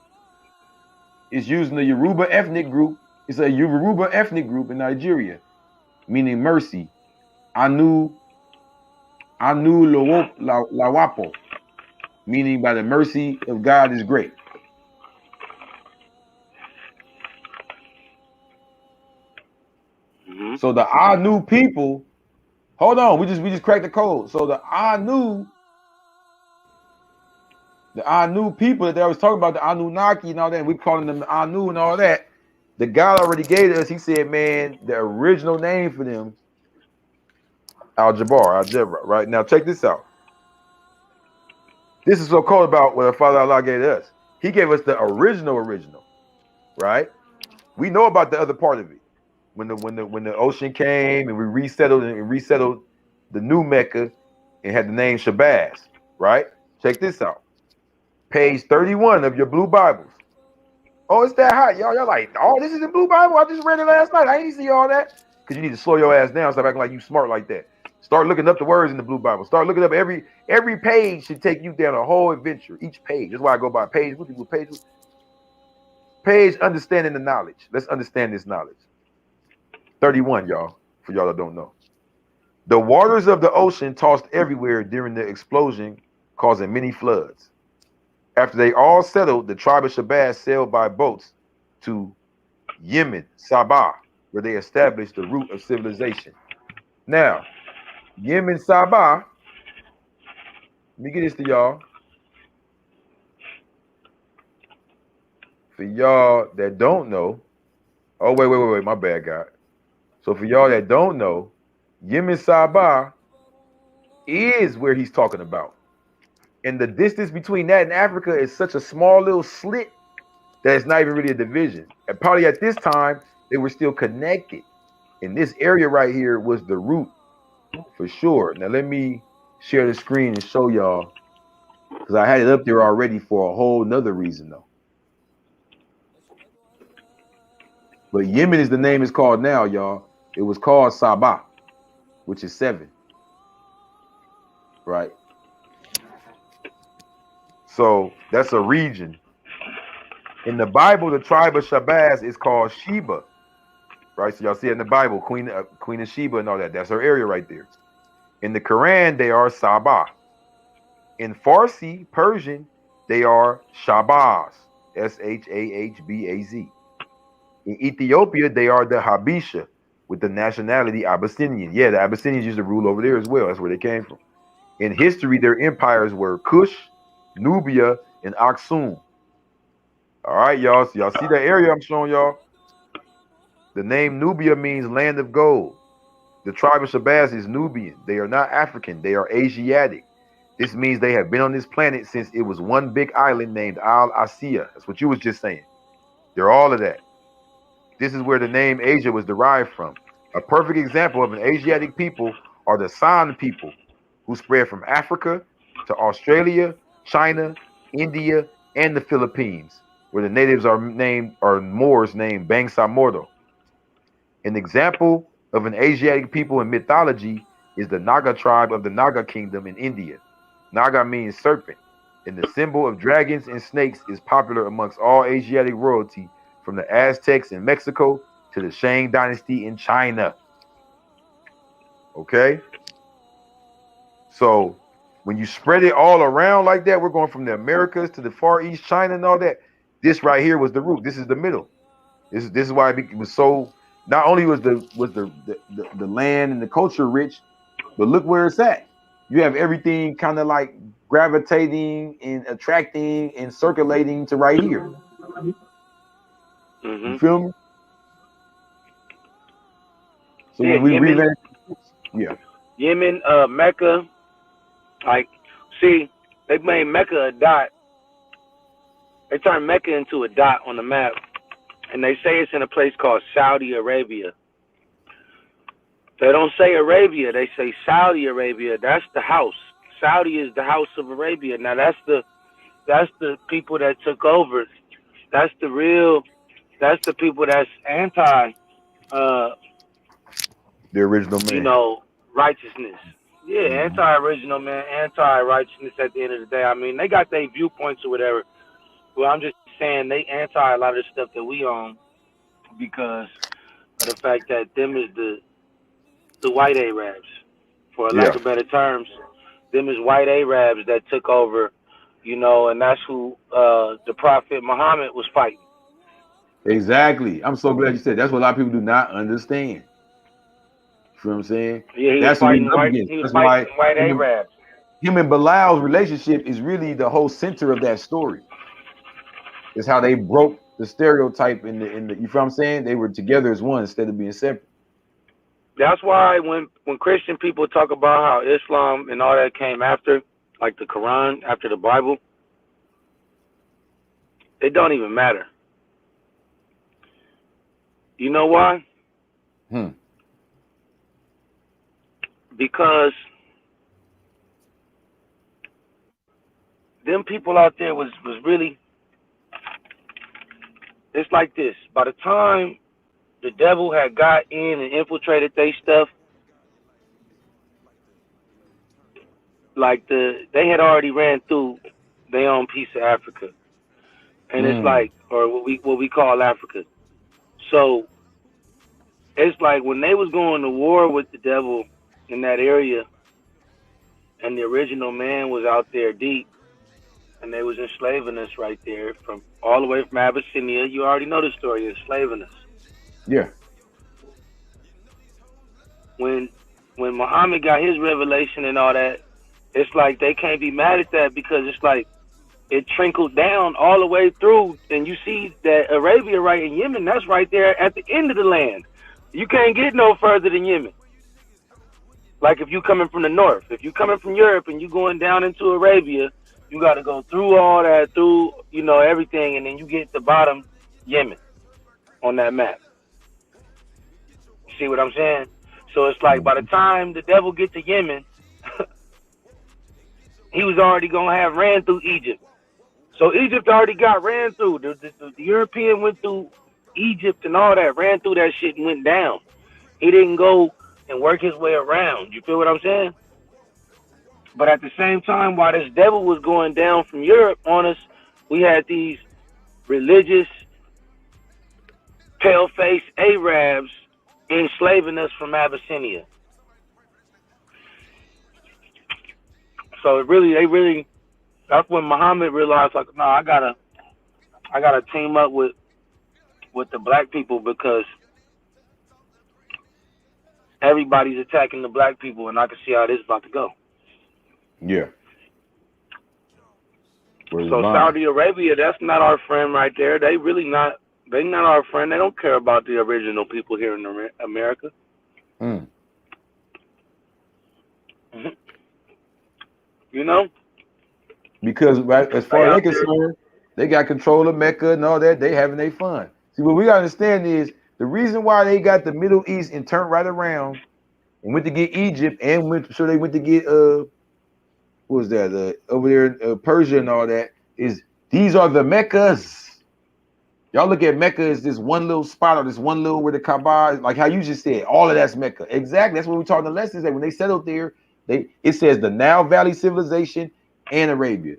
It's used in the Yoruba ethnic group. It's a Yoruba ethnic group in Nigeria, meaning mercy. Anu Lawapo, meaning by the mercy of God is great. So the Anu people, hold on, we just cracked the code. So the Anu people that they was talking about, the Anunnaki and all that, and we calling them the Anu and all that. The God already gave us. He said, man, the original name for them, Jabbar. Right now, check this out. This is so cool about what our Father Allah gave us. He gave us the original, right? We know about the other part of it. When the ocean came and we resettled the new Mecca and had the name Shabazz, right? Check this out. Page 31 of your blue Bibles. Oh, it's that hot, y'all. Y'all like, oh, this is the blue Bible. I just read it last night. I ain't see all that. Because you need to slow your ass down. Stop acting like you smart like that. Start looking up the words in the blue Bible. Start looking up every page should take you down a whole adventure. Each page. That's why I go by page. Page understanding the knowledge. Let's understand this knowledge. 31, y'all, for y'all that don't know. The waters of the ocean tossed everywhere during the explosion, causing many floods. After they all settled, the tribe of Shabazz sailed by boats to Yemen, Sabah, where they established the root of civilization. Now, Yemen, Sabah, let me get this to y'all. For y'all that don't know, oh, wait, my bad, God. So for y'all that don't know, Yemen, Sabah is where he's talking about. And the distance between that and Africa is such a small little slit that it's not even really a division. And probably at this time, they were still connected. And this area right here was the root for sure. Now, let me share the screen and show y'all, because I had it up there already for a whole nother reason, though. But Yemen is the name it's called now, y'all. It was called Sabah, which is 7. Right? So that's a region. In the Bible, the tribe of Shabazz is called Sheba. Right? So y'all see it in the Bible, Queen of Sheba and all that. That's her area right there. In the Quran, they are Sabah. In Farsi, Persian, they are Shabazz. Shahbaz. In Ethiopia, they are the Habesha, with the nationality Abyssinian. Yeah, the Abyssinians used to rule over there as well. That's where they came from. In history, their empires were Kush, Nubia, and Aksum. All right, y'all. So y'all see that area I'm showing y'all? The name Nubia means land of gold. The tribe of Shabazz is Nubian. They are not African. They are Asiatic. This means they have been on this planet since it was one big island named Al-Asiya. That's what you was just saying. They're all of that. This is where the name Asia was derived from. A perfect example of an Asiatic people are the San people, who spread from Africa to Australia, China, India, and the Philippines, where the natives are Moors named Bangsa Mordo. An example of an Asiatic people in mythology is the Naga tribe of the Naga kingdom in India. Naga means serpent, and the symbol of dragons and snakes is popular amongst all Asiatic royalty, from the Aztecs in Mexico to the Shang dynasty in China. Okay? So when you spread it all around like that, we're going from the Americas to the Far East, China, and all that. This right here was the root. This is the middle. This is why it was so. Not only was the land and the culture rich, but look where it's at. You have everything kind of like gravitating and attracting and circulating to right here. Mm-hmm. You feel me? So Yeah, when we Yemen, revamp, yeah, Yemen, Mecca, like, see, they made Mecca a dot. They turned Mecca into a dot on the map, and they say it's in a place called Saudi Arabia. They don't say Arabia, they say Saudi Arabia. That's the house. Saudi is the house of Arabia. Now that's the people that took over. That's the people that's anti the original man. you know, righteousness. Yeah, anti-original, man, anti-righteousness at the end of the day. I mean, they got their viewpoints or whatever. Well, I'm just saying they anti a lot of the stuff that we own because of the fact that them is the white Arabs, for a lack of better terms. Them is white Arabs that took over, you know, and that's who the Prophet Muhammad was fighting. Exactly. I'm so glad you said that's what a lot of people do not understand. You know what I'm saying? Yeah, he That's was the reason fighting up white. against. He was That's why fighting white Arabs. him and Bilal's relationship is really the whole center of that story. It's how they broke the stereotype in the you feel what I'm saying? They were together as one instead of being separate. That's why when Christian people talk about how Islam and all that came after, like the Quran, after the Bible, it don't even matter. You know why? Because them people out there was really, it's like this. By the time the devil had got in and infiltrated their stuff, like they had already ran through their own piece of Africa. And it's like, or what we call Africa. So it's like when they was going to war with the devil in that area, and the original man was out there deep, and they was enslaving us right there from all the way from Abyssinia. You already know the story, enslaving us. Yeah. When Muhammad got his revelation and all that, it's like they can't be mad at that because it's like it trickled down all the way through, and you see that Arabia right in Yemen, that's right there at the end of the land. You can't get no further than Yemen. Like if you coming from the north, if you coming from Europe and you going down into Arabia, you got to go through all that, through, you know, everything, and then you get the bottom, Yemen, on that map. See what I'm saying? So it's like by the time the devil get to Yemen, he was already going to have ran through Egypt. So Egypt already got ran through. The European went through Egypt and all that, ran through that shit and went down. He didn't go and work his way around. You feel what I'm saying? But at the same time, while this devil was going down from Europe on us, we had these religious, pale-faced Arabs enslaving us from Abyssinia. So that's when Muhammad realized, like, no, I gotta team up with the black people because everybody's attacking the black people, and I can see how this is about to go. Yeah. So Saudi Arabia, that's not our friend right there. They not our friend. They don't care about the original people here in America. Mm-hmm. You know? Because right, as far as they're concerned, they got control of Mecca and all that. They having their fun. See, what we gotta understand is the reason why they got the Middle East and turned right around and went to get Egypt and they went to get what was that over there in Persia and all that, is these are the Meccas. Y'all look at Mecca as this one little spot or this one little where the Kaaba, like how you just said, all of that's Mecca. Exactly. That's what we taught in the lessons, that when they settled there, it says the Nile Valley civilization and Arabia.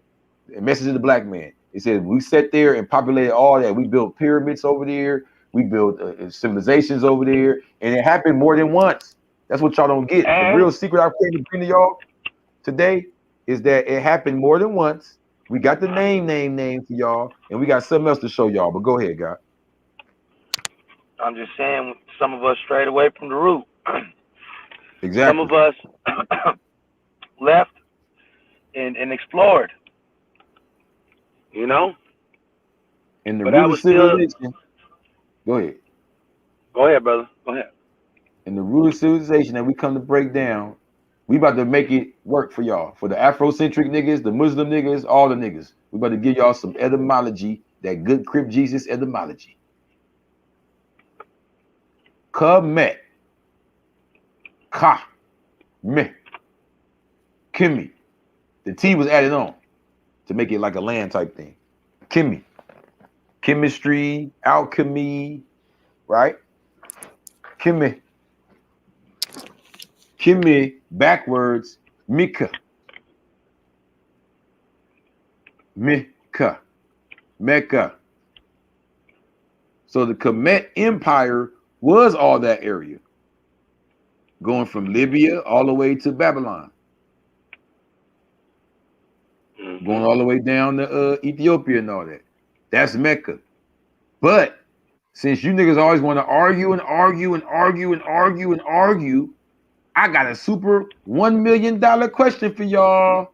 A message of the black man. It says we sat there and populated all that. We built pyramids over there. We built civilizations over there, and it happened more than once. That's what y'all don't get. The real secret I came to bring to y'all today is that it happened more than once. We got the name for y'all, and we got something else to show y'all. But go ahead, guy. I'm just saying, some of us strayed away from the root. Exactly. Some of us left and explored. You know? And the But root of civilization. Go ahead. Go ahead, brother. Go ahead. And the root of civilization that we come to break down, we about to make it work for y'all. For the Afrocentric niggas, the Muslim niggas, all the niggas. We about to give y'all some etymology, that good Crip Jesus etymology. Kamet. Ka. Me. Kimi. The T was added on to make it like a land type thing. Kimi. Chemistry, alchemy, right? Kimi. Kimi backwards, Mika. Mecca. Mecca. So the Kemet Empire was all that area, going from Libya all the way to Babylon, going all the way down to Ethiopia and all that. That's Mecca. But since you niggas always want to argue and argue and argue and argue and argue, I got a super $1 million question for y'all.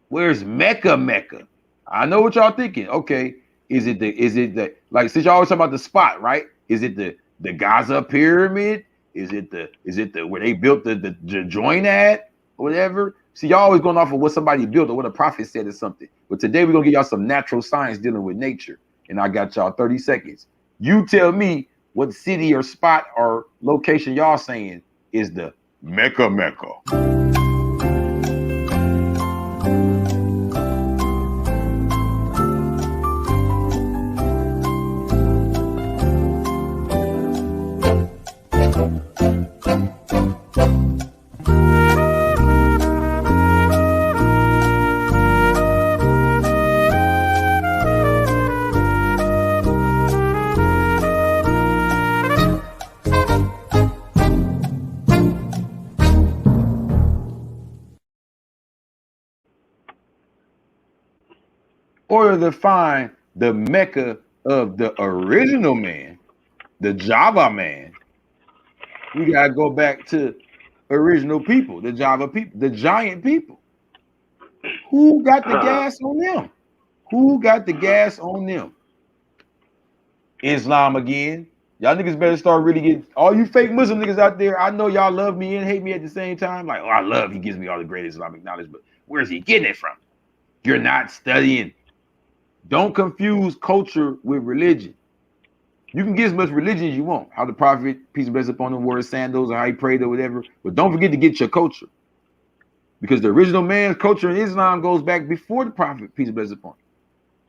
Where's Mecca, Mecca? I know what y'all thinking. Okay, is it the like, since y'all always talking about the spot, right? Is it the Gaza pyramid? Is it the where they built the joint at or whatever? See, y'all always going off of what somebody built or what a prophet said or something. But today we're gonna give y'all some natural science dealing with nature. And I got y'all 30 seconds. You tell me what city or spot or location y'all saying is the Mecca, Mecca. Or to find the Mecca of the original man, the Java man, we gotta go back to original people, the Java people, the giant people. Who got the gas on them? Who got the gas on them? Islam again. Y'all niggas better start really getting, all you fake Muslim niggas out there, I know y'all love me and hate me at the same time. Like, oh, I love, he gives me all the great Islamic knowledge, but where's he getting it from? You're not studying. Don't confuse culture with religion. You can get as much religion as you want. How the prophet, peace and blessings upon him, wore sandals, or how he prayed or whatever. But don't forget to get your culture. Because the original man's culture in Islam goes back before the prophet, peace and blessings upon him.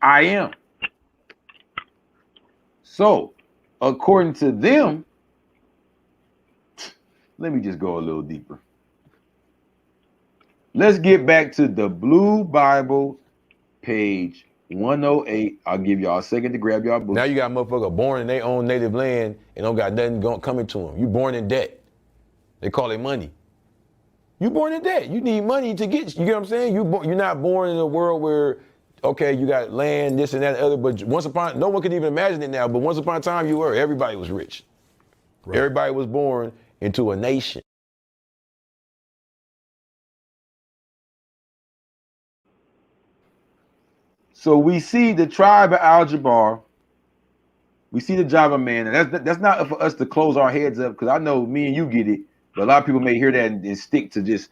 I am. So, according to them, let me just go a little deeper. Let's get back to the Blue Bible, page 108. I'll give y'all a second to grab y'all book. Now you got a motherfucker born in their own native land and don't got nothing coming to them. You born in debt. They call it money. You born in debt. You need money to get, you get what I'm saying? You're not born in a world where, okay, you got land, this and that, and other, but once upon, no one can even imagine it now, but once upon a time you were, everybody was rich. Right. Everybody was born into a nation. So we see the tribe of Al-Jabbar. We see the Java man. And that's not for us to close our heads up, because I know me and you get it, but a lot of people may hear that and stick to just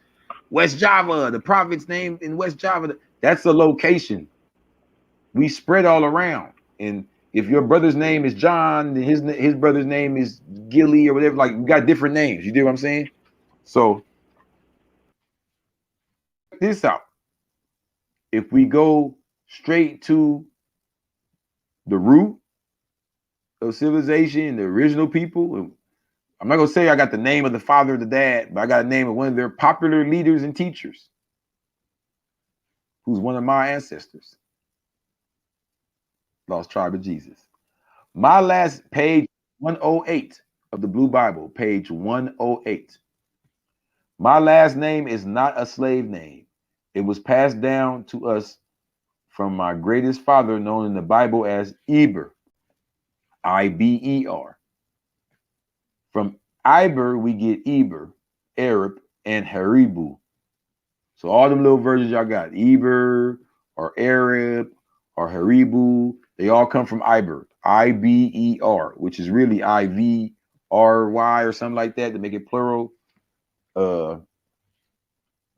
West Java, the prophet's name in West Java. That's a location. We spread all around. And if your brother's name is John, his brother's name is Gilly or whatever, like, we got different names. You get what I'm saying? So check this out. If we go straight to the root of civilization, the original people. I'm not gonna say I got the name of the father or the dad, but I got a name of one of their popular leaders and teachers, who's one of my ancestors. Lost Tribe of Jesus. My last page 108 of the Blue Bible, page 108. My last name is not a slave name. It was passed down to us from my greatest father, known in the Bible as Eber, I-B-E-R. From Iber, we get Eber, Arab, and Haribu. So all them little versions y'all got, Eber or Arab or Haribu, they all come from Iber, I-B-E-R, which is really I-V-R-Y or something like that to make it plural.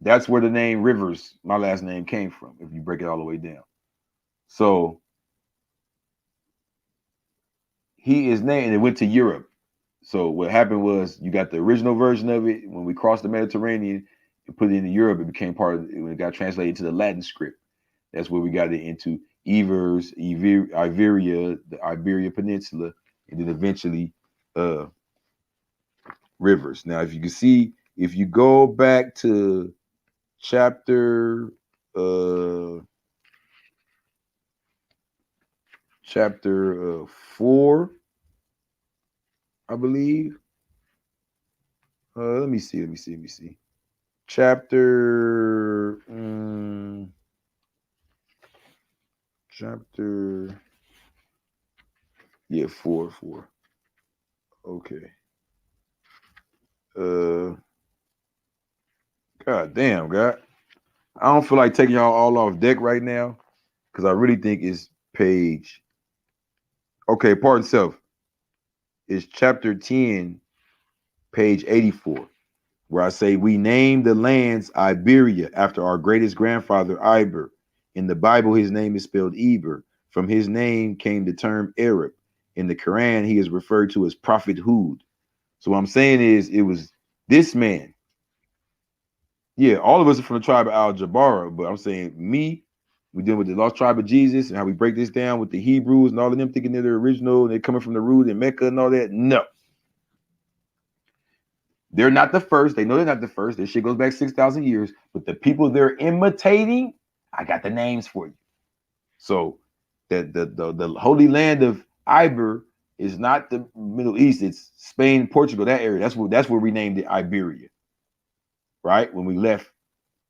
That's where the name Rivers, my last name, came from, if you break it all the way down. So he is named, and it went to Europe. So what happened was you got the original version of it. When we crossed the Mediterranean and put it into Europe, it became part of it. When it got translated to the Latin script, that's where we got it into Evers, Iberia, the Iberia Peninsula, and then eventually Rivers. Now, if you can see, if you go back to chapter 4, I believe. Let me see. Chapter 4. Okay. God damn, God. I don't feel like taking y'all all off deck right now because I really think it's page. Okay, pardon self. It's chapter 10, page 84, where I say we named the lands Iberia after our greatest grandfather Iber. In the Bible, his name is spelled Eber. From his name came the term Arab. In the Quran, he is referred to as Prophet Hud. So what I'm saying is it was this man. Yeah, all of us are from the tribe of Jabbar, but I'm saying me, we deal with the lost tribe of Jesus and how we break this down with the Hebrews and all of them thinking they're the original and they're coming from the root in Mecca and all that. No. They're not the first. They know they're not the first. This shit goes back 6,000 years. But the people they're imitating, I got the names for you. So the Holy Land of Iber is not the Middle East. It's Spain, Portugal, that area. That's where we named it Iberia. Right? When we left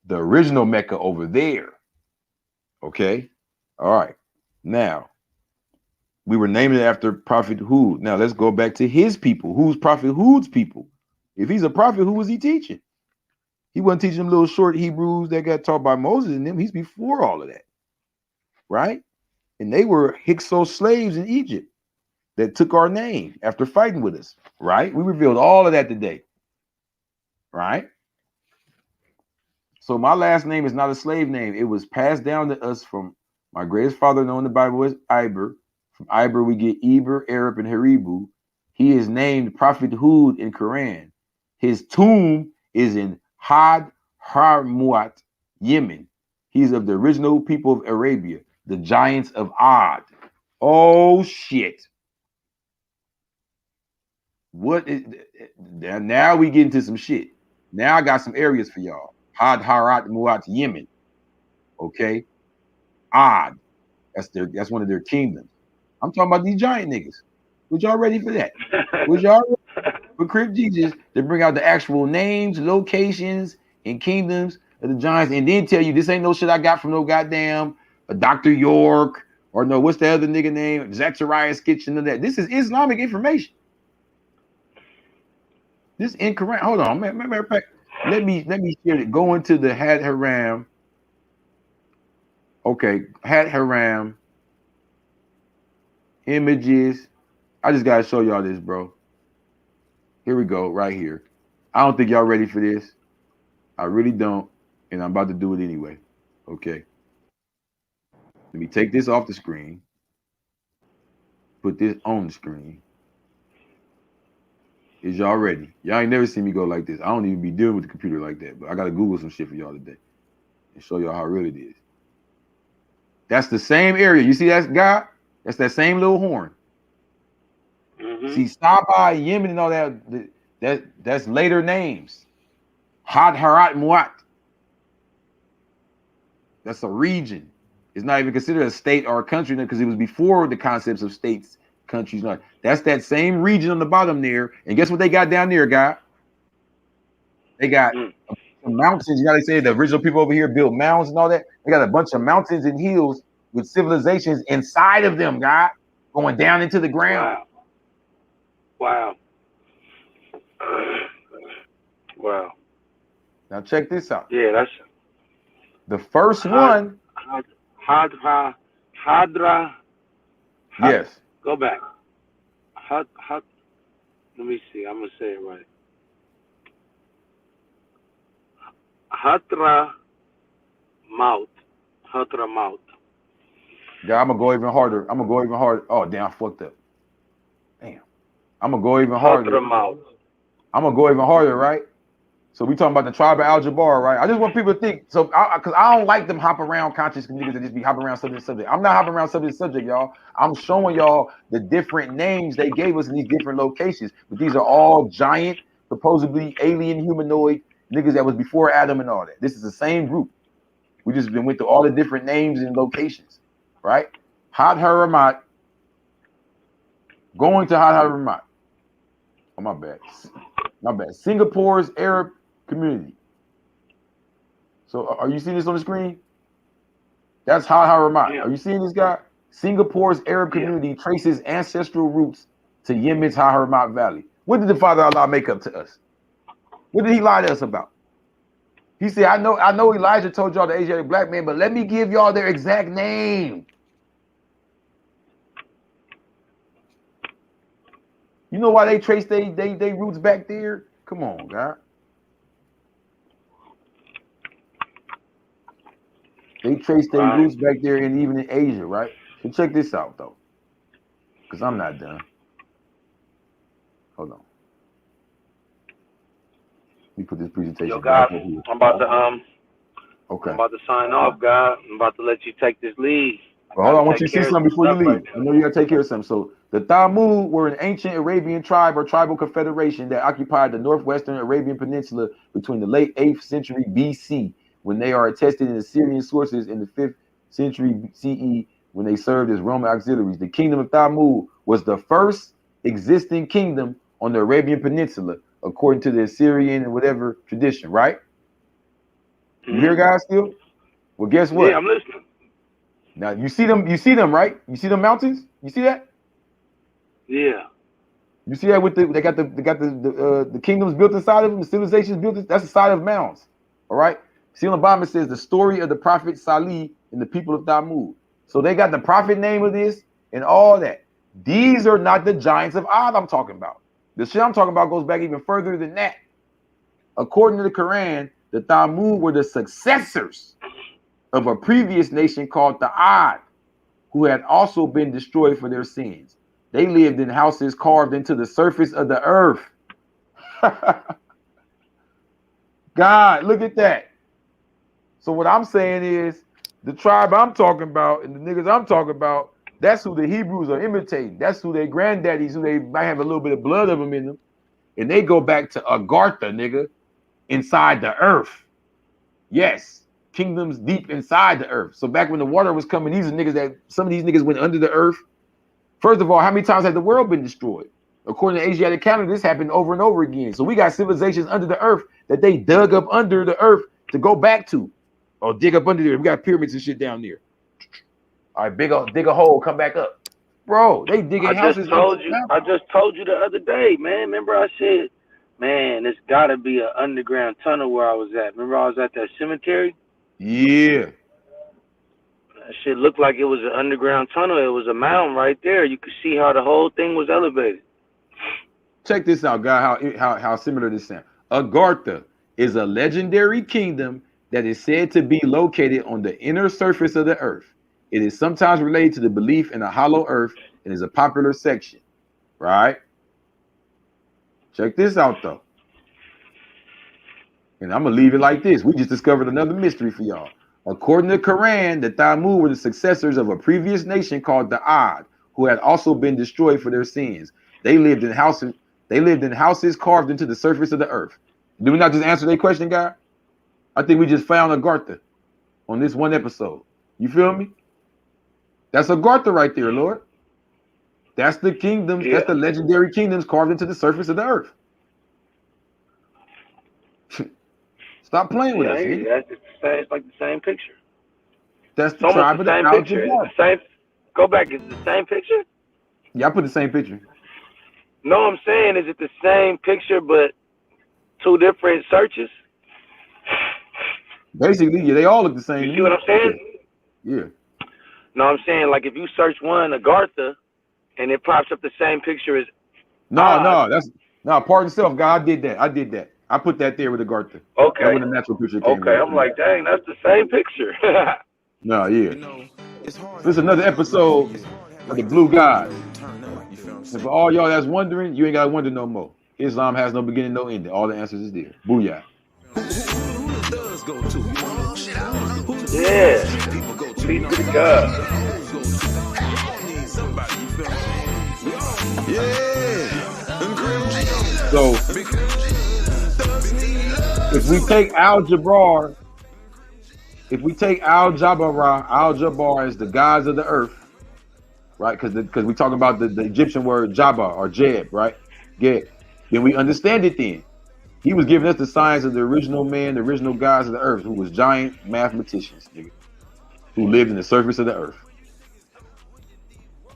the original Mecca over there. Okay? All right. Now, we were naming it after Prophet Hud. Now, let's go back to his people. Who's Prophet Hud's people? If he's a prophet, who was he teaching? He wasn't teaching them little short Hebrews that got taught by Moses and them. He's before all of that. Right? And they were Hyksos slaves in Egypt that took our name after fighting with us. Right? We revealed all of that today. Right? So my last name is not a slave name. It was passed down to us from my greatest father known in the Bible as Iber. From Iber, we get Eber, Arab, and Haribu. He is named Prophet Hud in Quran. His tomb is in Had Harmuat, Yemen. He's of the original people of Arabia, the giants of Ad. Oh, shit. What is now we get into some shit. Now I got some areas for y'all. Had Harat Muat, Yemen. Okay. Ad. That's one of their kingdoms. I'm talking about these giant niggas. Was y'all ready for that? Was y'all ready for Crip Jesus to bring out the actual names, locations, and kingdoms of the giants, and then tell you this ain't no shit I got from no goddamn Dr. York or no, what's the other nigga name? Zacharias Kitchen and that. This is Islamic information. This is incorrect. Hold on. Matter of fact, let me share it. Go into the Had Haram. Okay, Had Haram images. I just gotta show y'all this, bro. Here we go, right here. I don't think y'all ready for this. I really don't, and I'm about to do it anyway. Okay. Let me take this off the screen. Put this on the screen. Is y'all ready? Y'all ain't never seen me go like this. I don't even be dealing with the computer like that, but I gotta Google some shit for y'all today and show y'all how real it is. That's the same area. You see that guy? That's that same little horn. Mm-hmm. See, Saba, Yemen, and all that. That's later names. Had Harat Muat. That's a region. It's not even considered a state or a country because it was before the concepts of states, countries. That's that same region on the bottom there. And guess what they got down there, guy? They got some mountains. You know, they say the original people over here built mounds and all that. They got a bunch of mountains and hills with civilizations inside of them, guy, going down into the ground. Wow. Wow. Now check this out. Yeah, that's the first one. Hadra. Yes. Go back. Let me see. I'm gonna say it right. Hatra Maut. Yeah, I'm gonna go even harder. Oh damn, I fucked up. Damn. I'm gonna go even harder. Hatra Maut. I'm gonna go even harder, right? So we talking about the tribe of Jabbar, right? I just want people to think. So, because I don't like them hop around conscious niggas that just be hopping around subject to subject. I'm not hopping around subject to subject, y'all. I'm showing y'all the different names they gave us in these different locations. But these are all giant, supposedly alien humanoid niggas that was before Adam and all that. This is the same group. We just been went through all the different names and locations, right? Had Haramat, going to Had Haramat. Oh, my bad. Singapore's Arab community. So are you seeing this on the screen? That's Had Haramat. Yeah. Are you seeing this guy? Singapore's Arab community traces ancestral roots to Yemen's Had Haramat Valley. What did the Father Allah make up to us? What did he lie to us about? He said, I know Elijah told y'all the Asiatic black man, but let me give y'all their exact name. You know why they trace they roots back there? Come on, God. They trace their roots back there and even in Asia, right? So check this out, though. Because I'm not done. Hold on. Let me put this presentation. Yo, God, I'm about to okay. I'm about to sign off, God. I'm about to let you take this lead. Well, hold on, I want you to see something before you leave. Right, I know you gotta take care of something. So the Thamud were an ancient Arabian tribe or tribal confederation that occupied the northwestern Arabian Peninsula between the late 8th century BC, when they are attested in Assyrian sources in the 5th century CE, when they served as Roman auxiliaries. The kingdom of Thamud was the first existing kingdom on the Arabian Peninsula, according to the Assyrian and whatever tradition, right? You hear, guys, still? Well, guess what? Yeah, I'm listening. Now you see them, right? You see them mountains? You see that? Yeah. You see that with they got the kingdoms built inside of them, the civilizations built. That's the side of mounds. All right. See on the bottom it says the story of the prophet Salih and the people of Thamud. So they got the prophet name of this and all that. These are not the giants of Ad I'm talking about. The shit I'm talking about goes back even further than that. According to the Quran, the Thamud were the successors of a previous nation called the Ad, who had also been destroyed for their sins. They lived in houses carved into the surface of the earth. God, look at that. So what I'm saying is, the tribe I'm talking about and the niggas I'm talking about, that's who the Hebrews are imitating. That's who their granddaddies, who they might have a little bit of blood of them in them. And they go back to Agartha, nigga, inside the earth. Yes. Kingdoms deep inside the earth. So back when the water was coming, some of these niggas went under the earth. First of all, how many times has the world been destroyed? According to Asiatic calendar, this happened over and over again. So we got civilizations under the earth that they dug up under the earth to go back to, or dig up under there. We got pyramids and shit down there. All right, dig a hole, come back up, bro. They digging houses. I just told you the other day, man. Remember I said, man, it's got to be an underground tunnel where I was at. Remember I was at that cemetery? Yeah. That shit looked like it was an underground tunnel. It was a mountain right there. You could see how the whole thing was elevated. Check this out, guy, how similar this sounds. Agartha is a legendary kingdom that is said to be located on the inner surface of the earth. It is sometimes related to the belief in a hollow earth and is a popular section, right? Check this out, though. And I'm going to leave it like this. We just discovered another mystery for y'all. According to the Quran, the Thamud were the successors of a previous nation called the Ad, who had also been destroyed for their sins. They lived in houses. They lived in houses carved into the surface of the earth. Did we not just answer their question, guy? I think we just found a Gartha on this one episode. You feel me? That's a Gartha right there, Lord. That's the kingdoms. Yeah. That's the legendary kingdoms carved into the surface of the earth. Stop playing with us. It's like the same picture. That's the tribe of the same picture. It's the same. Go back. Is it the same picture? Yeah, I put the same picture. No, I'm saying, is it the same picture but two different searches? Basically, yeah, they all look the same. You see what I'm saying? Yeah. No, I'm saying, like, if you search one, Agartha, and it pops up the same picture as. No, pardon self, God. I did that. I put that there with Agartha. Okay. That's when the natural picture came. Okay, I'm like, dang, that's the same picture. No, yeah. This is another episode of the Blue Guys. And for all y'all that's wondering, you ain't gotta wonder no more. Islam has no beginning, no ending. All the answers is there. Booyah. Yeah. Peace to God. So, if we take Jabbar is the gods of the earth, right? Because we talking about the Egyptian word Jabbar or Jeb, right? Yeah. Then we understand it then. He was giving us the science of the original man, the original gods of the earth, who was giant mathematicians, nigga, who lived in the surface of the earth.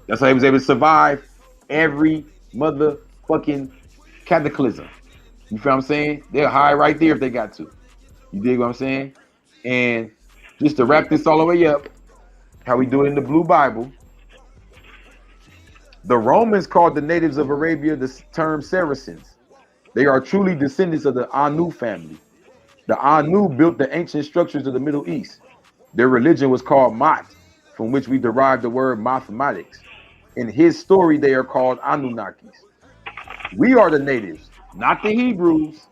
That's how he was able to survive every motherfucking cataclysm. You feel what I'm saying? They'll hide right there if they got to. You dig what I'm saying? And just to wrap this all the way up, how we do it in the Blue Bible, the Romans called the natives of Arabia the term Saracens. They are truly descendants of the Anu family. The Anu built the ancient structures of the Middle East. Their religion was called Mat, from which we derived the word mathematics. In his story, they are called Anunnakis. We are the natives, not the Hebrews.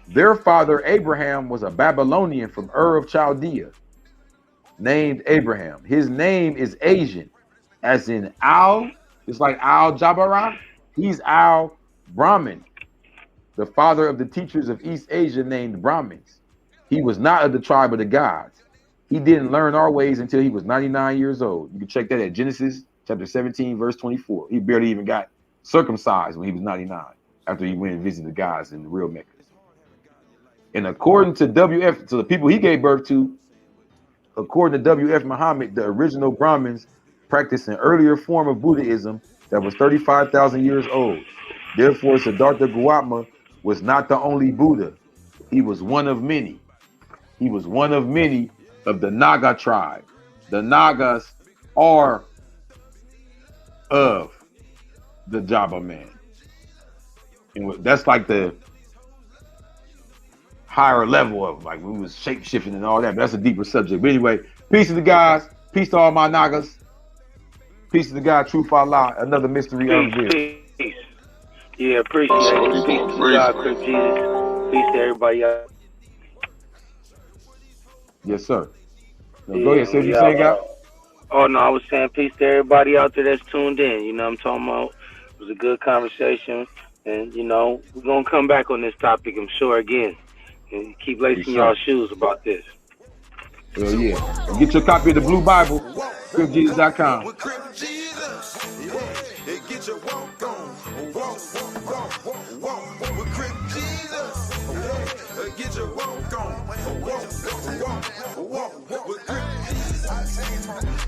Their father Abraham was a Babylonian from Ur of Chaldea, named Abraham. His name is Asian, as in Al. It's like Al Jabbar. He's Al Brahmin, the father of the teachers of East Asia named Brahmins. He was not of the tribe of the gods. He didn't learn our ways until he was 99 years old. You can check that at Genesis chapter 17, verse 24. He barely even got circumcised when he was 99, after he went and visited the gods in the real Mecca. And according to WF, to the people he gave birth to, according to W.F. Muhammad, the original Brahmins practiced an earlier form of Buddhism that was 35,000 years old. Therefore, Siddhartha Gautama was not the only Buddha. He was one of many. He was one of many of the Naga tribe. The Nagas are of the Jabbar man. And that's like the higher level of, like, we was shape shifting and all that, but that's a deeper subject. But anyway, peace to the guys, peace to all my Nagas, peace to the God, Truth Allah, another mystery unrevealed. Peace. Yeah, appreciate it. Peace to the God, Crip Jesus. Peace to everybody out. Yes, sir. No, go ahead, say what you saying, God. Oh no, I was saying peace to everybody out there that's tuned in. You know what I'm talking about? It was a good conversation, and you know, we're gonna come back on this topic, I'm sure, again. And keep lacing y'all shoes about this. Hell yeah. And get your copy of the Blue Bible, CripJesus.com. Get your walk on. Walk with Crip Jesus. Get your walk on. Walk with Crip Jesus.